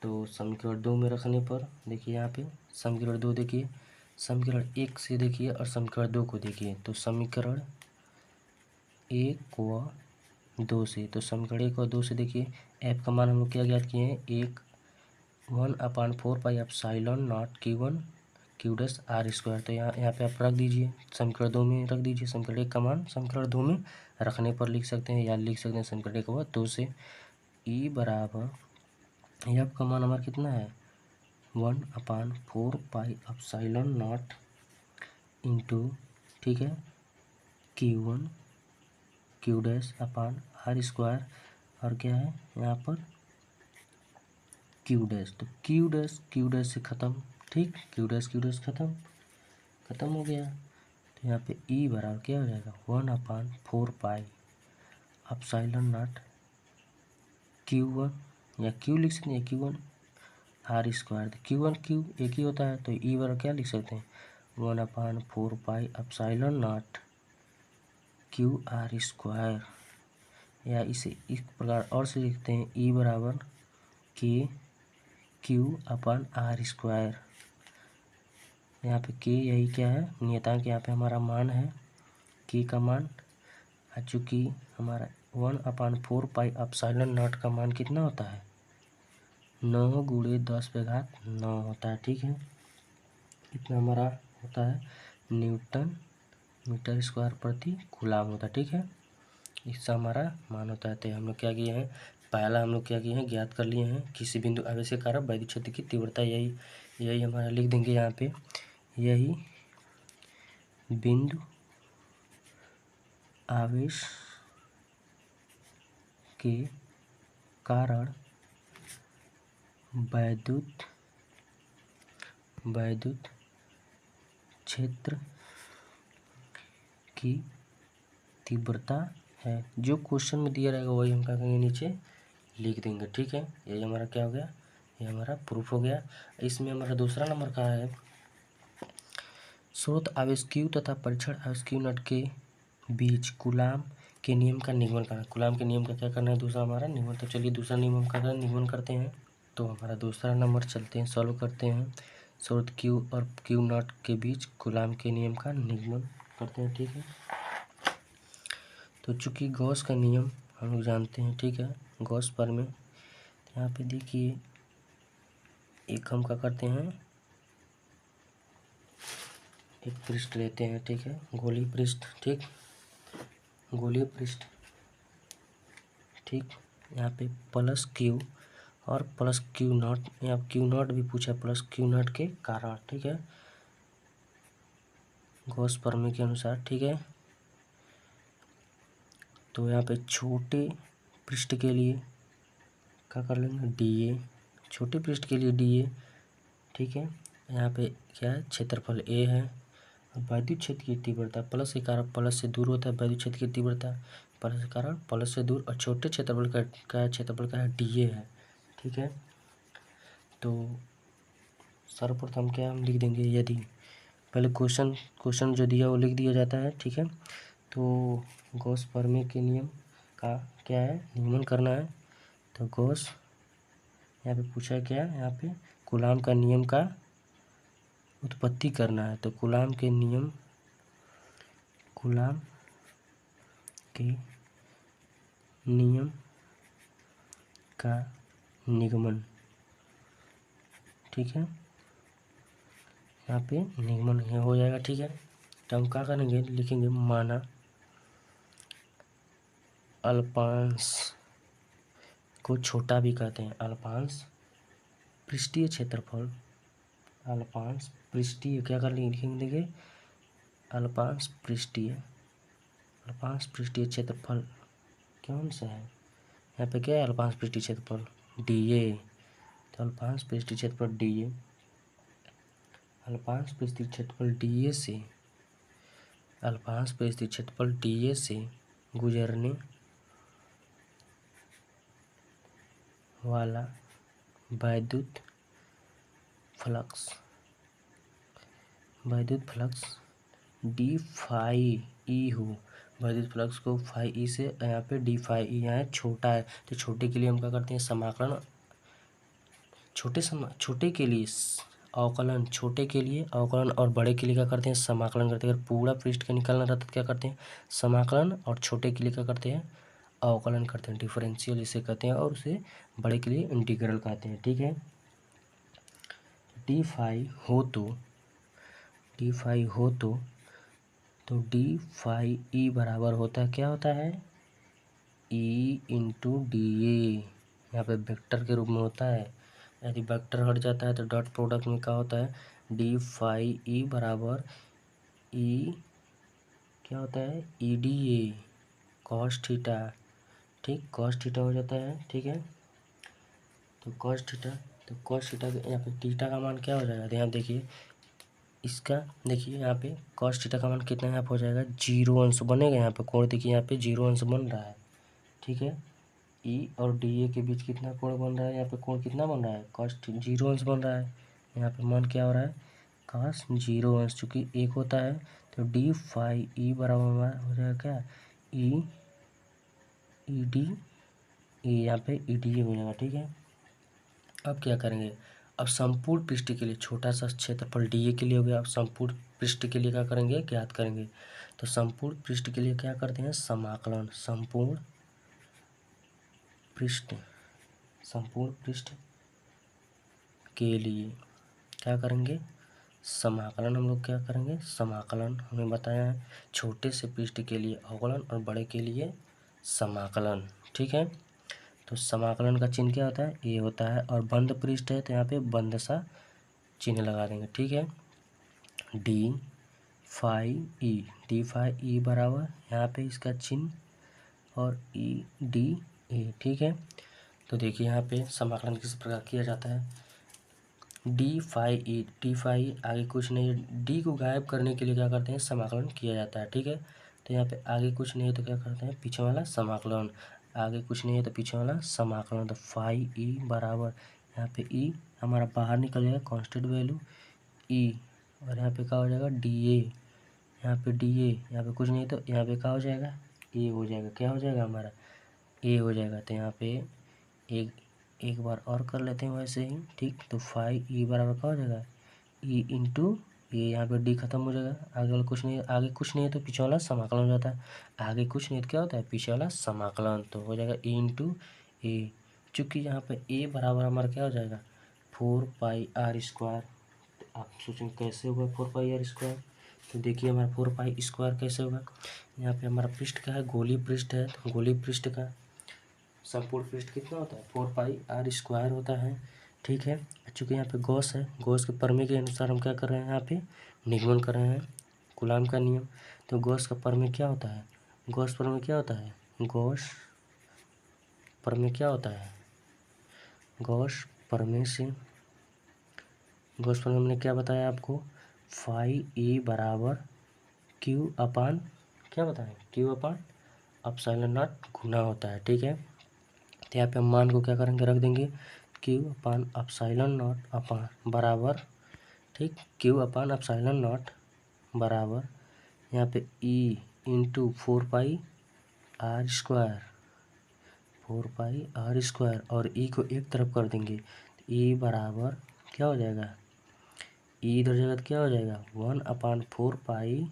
तो समीकरण 2 में रखने पर देखिए यहाँ पे समीकरण 2 देखिए, समीकरण 1 से देखिए और समीकरण 2 को देखिए। तो समीकरण 1 व 2 से, तो समीकरण 1 और 2 से देखिए, एफ का मान हम लोग क्या ज्ञात किए हैं, 1/4πε0 Q1 Q dash R square. तो यहाँ पे आप रख दीजिए, समीकरण 2 में रख दीजिए। समीकरण 1 का मान समीकरण 2 में रखने पर लिख सकते हैं, या लिख सकते हैं समीकरण 1 व 2 से, ई बराबर, एफ का मान हमारा कितना है, 1/4πε0 इंटू, ठीक है, Q1 Q डैश अपान R स्क्वायर, और क्या है यहाँ पर Q डैश। तो Q डैश से ख़त्म। ठीक, Q डैश ख़त्म हो गया। तो यहाँ पे E बराबर क्या हो जाएगा, 1/4πε0 Q1, या Q लिख सकते हैं, Q1 R square. Q1 Q एक ही होता है, तो E बराबर क्या लिख सकते हैं, 1/4πε0 QR स्क्वायर, या इसे इस प्रकार और से लिखते हैं, E बराबर Q अपान R स्क्वायर। यहाँ पे K यही क्या है, नियतांक, यहाँ पे हमारा मान है K का मान, चूँकि हमारा 1/4πε0 का मान कितना होता है, 9 गुणे 10⁻9 होता है। ठीक है, इतना हमारा होता है न्यूटन मीटर स्क्वायर प्रति कूलाम होता है। ठीक है, इसका हमारा मान होता है। तो हम लोग क्या किए हैं, पहला हम लोग क्या किए हैं, ज्ञात कर लिए हैं किसी बिंदु आवेश के कारण वैद्युत क्षेत्र की तीव्रता। यही हमारा लिख देंगे यहाँ पे, यही बिंदु आवेश के कारण वैद्युत क्षेत्र की तीव्रता है। जो क्वेश्चन में दिया रहेगा वही हम क्या करेंगे, नीचे लिख देंगे। ठीक है, यही हमारा क्या हो गया, ये हमारा प्रूफ हो गया। इसमें हमारा दूसरा नंबर का है, स्रोत आवेश Q तथा परीक्षण आवेश Q नॉट के बीच कूलाम के नियम का निगमन करना। कूलाम के नियम का क्या करना है, दूसरा हमारा निगमन। तो चलिए दूसरा नियम हम का निगमन करते हैं। तो हमारा दूसरा नंबर चलते हैं, सॉल्व करते हैं। स्रोत Q और Q नॉट के बीच कूलाम के नियम का निगमन करते हैं। ठीक है, तो चूंकि गॉस का नियम हम लोग जानते हैं। ठीक है, गॉस पर में यहाँ पे देखिए, एक हम क्या करते हैं, एक पृष्ठ लेते हैं। ठीक है, गोलीय पृष्ठ। ठीक, गोलीय पृष्ठ। ठीक, यहाँ पे प्लस Q और प्लस Q नॉट, यहाँ Q नॉट भी पूछा, प्लस Q नॉट के कारण। ठीक है, गॉस प्रमेय के अनुसार। ठीक है, तो यहाँ पे छोटे पृष्ठ के लिए क्या कर लेंगे, dA, छोटे पृष्ठ के लिए dA। ठीक है, यहाँ पे क्या है, क्षेत्रफल A है, और वैद्युत क्षेत्र की तीव्रता प्लस के कारण प्लस से दूर होता है, वैद्युत क्षेत्र की तीव्रता प्लस के कारण प्लस से दूर, और छोटे क्षेत्रफल का क्षेत्रफल का है dA है। ठीक है, तो सर्वप्रथम क्या हम लिख देंगे, यदि पहले क्वेश्चन जो दिया वो लिख दिया जाता है। ठीक है, तो गॉस प्रमेय के नियम का क्या है, निगमन करना है। तो गॉस यहाँ पे पूछा क्या है, यहाँ पे कूलाम का नियम का उत्पत्ति करना है। तो कूलाम के नियम का निगमन। ठीक है, यहाँ पे निगमन हो जाएगा। ठीक है, तो हम क्या करेंगे, लिखेंगे माना अल्पांश को छोटा भी कहते हैं, अल्पांश पृष्ठीय क्षेत्रफल, अल्पांश पृष्ठीय क्या कर लिखेंगे, अल्पांश पृष्ठीय क्षेत्रफल कौन सा है, यहाँ पे क्या है, अल्पांश पृष्ठीय क्षेत्रफल dA। तो अल्पांश पृष्ठीय क्षेत्रफल dA, अल्पांश पृष्ठीय क्षेत्रफल dA से, अल्पांश पृष्ठीय क्षेत्रफल dA से गुजरने वाला वैद्युत फ्लक्स डी फाई ई हो। वैद्युत फ्लक्स को फाई ई से, यहाँ पे डी फाई ई यहाँ छोटा है, तो छोटे के लिए हम क्या करते हैं, समाकलन, छोटे के लिए अवकलन, छोटे के लिए अवकलन, और बड़े के लिए क्या करते हैं, समाकलन करते हैं। अगर पूरा पृष्ठ का निकालना रहता है तो क्या करते हैं, समाकलन, और छोटे के लिए क्या करते हैं, अवकलन करते हैं, डिफरेंशियल इसे कहते हैं, और उसे बड़े के लिए इंटीग्रल कहते हैं। ठीक है, डी फाई हो तो डी फाई ई बराबर होता है, क्या होता है, ई इंटू डी ए। यहाँ पे वेक्टर के रूप में होता है, यदि वेक्टर हट जाता है तो डॉट प्रोडक्ट में क्या होता है, डी फाई ई बराबर ई क्या होता है, E D A cos theta. ठीक, कॉस थीटा हो जाता है। ठीक है, तो कॉस थीटा यहाँ पे थीटा का मान क्या हो जाएगा, यहाँ देखिए, इसका देखिए यहाँ पे कॉस थीटा का मान कितना यहाँ पे हो जाएगा, 0 अंश बनेगा। यहाँ पे कोण देखिए, यहाँ पे 0 अंश बन रहा है। ठीक है, ई और डी ए के बीच कितना कोण बन रहा है, यहाँ पे कोण कितना बन रहा है, कॉस 0 अंश बन रहा है। यहाँ पे मान क्या हो रहा है, कॉस 0 अंश, चूँकि 1 होता है तो डी फाई ई बराबर हो जाएगा क्या, ई डी ए, यहाँ पे ई डी ए हो जाएगा। ठीक है, अब क्या करेंगे, अब संपूर्ण पृष्ठ के लिए छोटा सा क्षेत्रफल dA के लिए हो गया। अब संपूर्ण पृष्ठ के लिए क्या करेंगे, ज्ञात करेंगे। तो संपूर्ण पृष्ठ के लिए क्या करते हैं, समाकलन, संपूर्ण पृष्ठ के लिए क्या करेंगे, समाकलन। हम लोग क्या करेंगे, समाकलन। हमें बताया है छोटे से पृष्ठ के लिए अवकलन और बड़े के लिए समाकलन। ठीक है, तो समाकलन का चिन्ह क्या होता है, ये होता है, और बंद पृष्ठ है तो यहाँ पे बंद सा चिन्ह लगा देंगे। ठीक है, डी फाई ई बराबर यहाँ पे इसका चिन्ह और ई डी ए। ठीक है, तो देखिए यहाँ पे समाकलन किस प्रकार किया जाता है, डी फाई आगे कुछ नहीं है, डी को गायब करने के लिए क्या करते हैं, समाकलन किया जाता है। ठीक है, तो यहाँ पे आगे कुछ नहीं है तो क्या करते हैं, पीछे वाला समाकलन, आगे कुछ नहीं है तो पीछे वाला समाकलन। तो फाई ई बराबर यहाँ पे ई हमारा बाहर निकल जाएगा कांस्टेंट वैल्यू ई, और यहाँ पे क्या हो जाएगा, डी ए, यहाँ पे डी ए, यहाँ पे कुछ नहीं तो यहाँ पे क्या हो जाएगा, ए हो जाएगा। क्या हो जाएगा हमारा, ए हो जाएगा। तो यहाँ पे एक बार और कर लेते हैं वैसे ही। ठीक, तो फाई ई बराबर क्या हो जाएगा, ई इंटू ये, यहाँ पे डी खत्म हो जाएगा, आगे वाला कुछ नहीं, आगे कुछ नहीं है तो पीछे वाला समाकलन हो जाता है, आगे कुछ नहीं तो क्या होता है, पीछे वाला समाकलन। तो हो जाएगा ई इंटू ए, चूँकि यहाँ पे ए बराबर हमारा क्या हो जाएगा, 4πr²। आप सोचेंगे कैसे होगा 4πr², तो देखिए हमारा 4π² कैसे होगा, यहाँ पे हमारा पृष्ठ क्या है, गोलीय पृष्ठ है, तो गोलीय पृष्ठ का संपूर्ण पृष्ठ कितना होता है, 4πr² होता है। ठीक है, चूँकि यहाँ पे गॉस है, गॉस के प्रमेय के अनुसार हम क्या कर रहे हैं, यहाँ पे निगमन कर रहे हैं कूलाम का नियम। तो गॉस का प्रमेय क्या होता है, गॉस प्रमेय क्या होता है, गॉस प्रमेय क्या होता है, गॉस प्रमेय से, गॉस प्रमेय हमने क्या बताया आपको, फाई ई बराबर क्यू अपान, क्या बताएं, क्यू अपान एप्सिलॉन नॉट गुना होता है। ठीक है, तो यहाँ पे हम मान को क्या करेंगे, रख देंगे क्यू अपान एप्सिलॉन नॉट अपान बराबर, ठीक, क्यू अपान एप्सिलॉन नॉट बराबर यहाँ पे ई इंटू 4πr², 4πr², और ई को एक तरफ कर देंगे, ई बराबर क्या हो जाएगा, ई इधर जगह क्या हो जाएगा, 1/4πr²,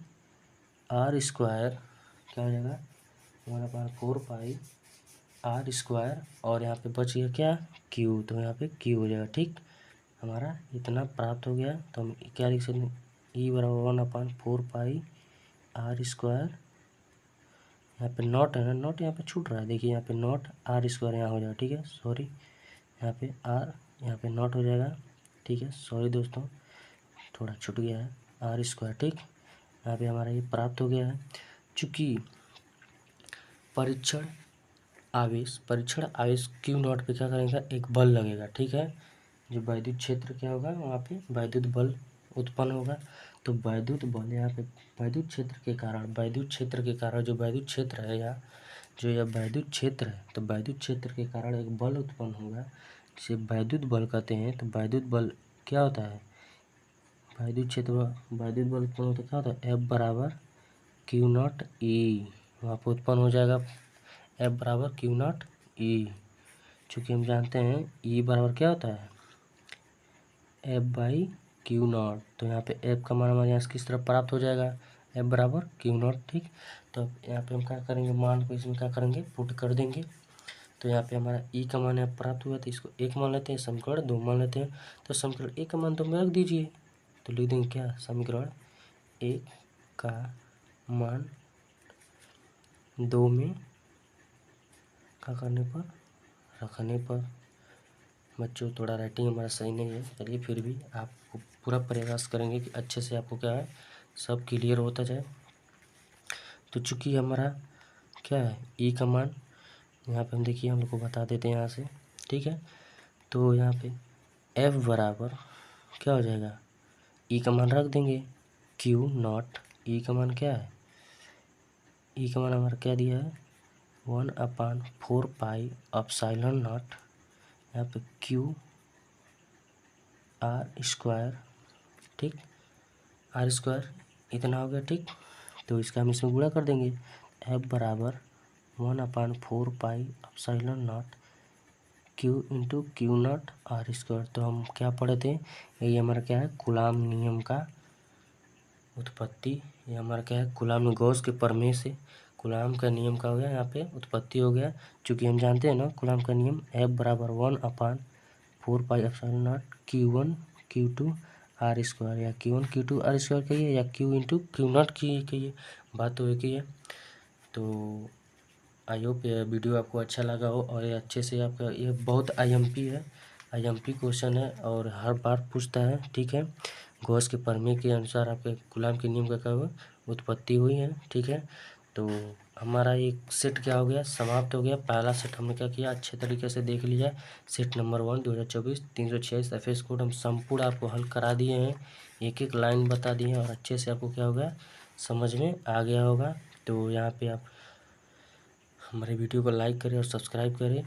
क्या हो जाएगा, 1/4πr², और यहाँ पे बच गया क्या, क्यू, तो यहाँ पे क्यू हो जाएगा। ठीक, हमारा इतना प्राप्त हो गया, तो हम क्या लिख सकते हैं, ई बराबर 1/4πr², यहाँ पे नॉट है ना, नॉट यहाँ पे छूट रहा है, देखिए यहाँ पे नॉट r² यहाँ हो जाएगा। ठीक है, सॉरी, यहाँ पे r, यहाँ पे नॉट हो जाएगा। ठीक है, सॉरी दोस्तों, थोड़ा छूट गया है, r²। ठीक, यहाँ पे हमारा ये प्राप्त हो गया है। चूँकि परीक्षण आवेश Q नॉट पे क्या करेगा, एक बल लगेगा। ठीक है, जो वैद्युत क्षेत्र क्या होगा, वहाँ पे वैद्युत बल उत्पन्न होगा। तो वैद्युत बल यहाँ पे वैद्युत क्षेत्र के कारण जो वैद्युत क्षेत्र है या जो यह वैद्युत क्षेत्र है, तो वैद्युत क्षेत्र के कारण एक बल उत्पन्न होगा, जिसे वैद्युत बल कहते हैं। तो वैद्युत बल क्या होता है, वैद्युत बल उत्पन्न होता क्या होता है, F बराबर Q नॉट E, वहाँ पर उत्पन्न हो जाएगा F बराबर Q नॉट E। चूँकि हम जानते हैं E बराबर क्या होता है, F/Q नॉट, तो यहाँ पे F का मान हमारे यहाँ किस तरफ प्राप्त हो जाएगा, F बराबर Q नॉट। ठीक, तो यहाँ पे हम क्या करेंगे, मान को इसमें क्या करेंगे, पुट कर देंगे। तो यहाँ पे हमारा E का मान यहाँ प्राप्त हुआ, तो इसको 1 मान लेते हैं, समीकरण 2 मान लेते हैं। तो समीकरण 1 का मान तो में रख दीजिए, तो लिख देंगे क्या, समीकरण 1 का मान 2 में क्या करने पर, रखने पर। बच्चों थोड़ा राइटिंग हमारा सही नहीं है, चलिए फिर भी आपको पूरा प्रयास करेंगे कि अच्छे से आपको क्या है, सब क्लियर होता जाए। तो चूँकि हमारा क्या है, ई का मान यहाँ पे हम देखिए, हम लोग को बता देते हैं यहाँ से। ठीक है, तो यहाँ पे F बराबर क्या हो जाएगा, ई का मान रख देंगे Q नॉट, ई का मान क्या है, ई का मान हमारा क्या दिया है, 1/4π एप्सिलॉन नॉट, यहाँ पे Q r²। ठीक, r² इतना हो गया। ठीक, तो इसका हम इसमें गुणा कर देंगे, F बराबर 1/4π epsilon naught Q into Q naught r²। तो हम क्या पढ़े थे, यही हमारा क्या है, कूलाम नियम का उत्पत्ति, ये हमारा क्या है, कूलाम गॉस के प्रमेय से कूलाम का नियम का हो गया, यहाँ पे उत्पत्ति हो गया। चूँकि हम जानते हैं ना कूलाम का नियम, F बराबर 1/4 4πε0 Q1 Q2 R स्क्वायर, या Q1 Q2 R स्क्वायर कहिए या Q इंटू Q0 की कहिए, बात तो एक ही है। तो आई होप ये वीडियो आपको अच्छा लगा हो और ये अच्छे से आपका, ये बहुत आईएमपी है, आईएमपी क्वेश्चन है और हर बार पूछता है, ठीक है। गॉस के प्रमेय के अनुसार आपके कूलॉम के नियम का क्या हुआ, उत्पत्ति हुई है, ठीक है। तो हमारा एक सेट क्या हो गया, समाप्त हो गया। पहला सेट हमने क्या किया, अच्छे तरीके से देख लिया। सेट नंबर 1 2024 346 एफएस कोड हम संपूर्ण आपको हल करा दिए हैं, एक एक लाइन बता दिए हैं और अच्छे से आपको क्या होगा, समझ में आ गया होगा। तो यहाँ पे आप हमारे वीडियो को लाइक करें और सब्सक्राइब करें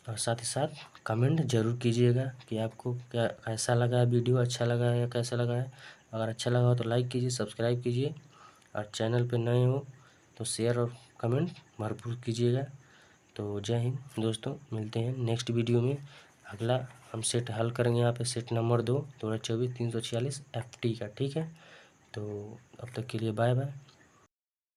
और साथ ही साथ कमेंट ज़रूर कीजिएगा कि आपको क्या कैसा लगा है, वीडियो अच्छा लगा है या कैसा लगा है। अगर अच्छा लगा हो तो लाइक कीजिए, सब्सक्राइब कीजिए और चैनल पे नए हो तो शेयर और कमेंट भरपूर कीजिएगा। तो जय हिंद दोस्तों, मिलते हैं नेक्स्ट वीडियो में। अगला हम सेट हल करेंगे यहाँ पे सेट नंबर 2 2024 346 FT का, ठीक है। तो अब तक के लिए बाय बाय।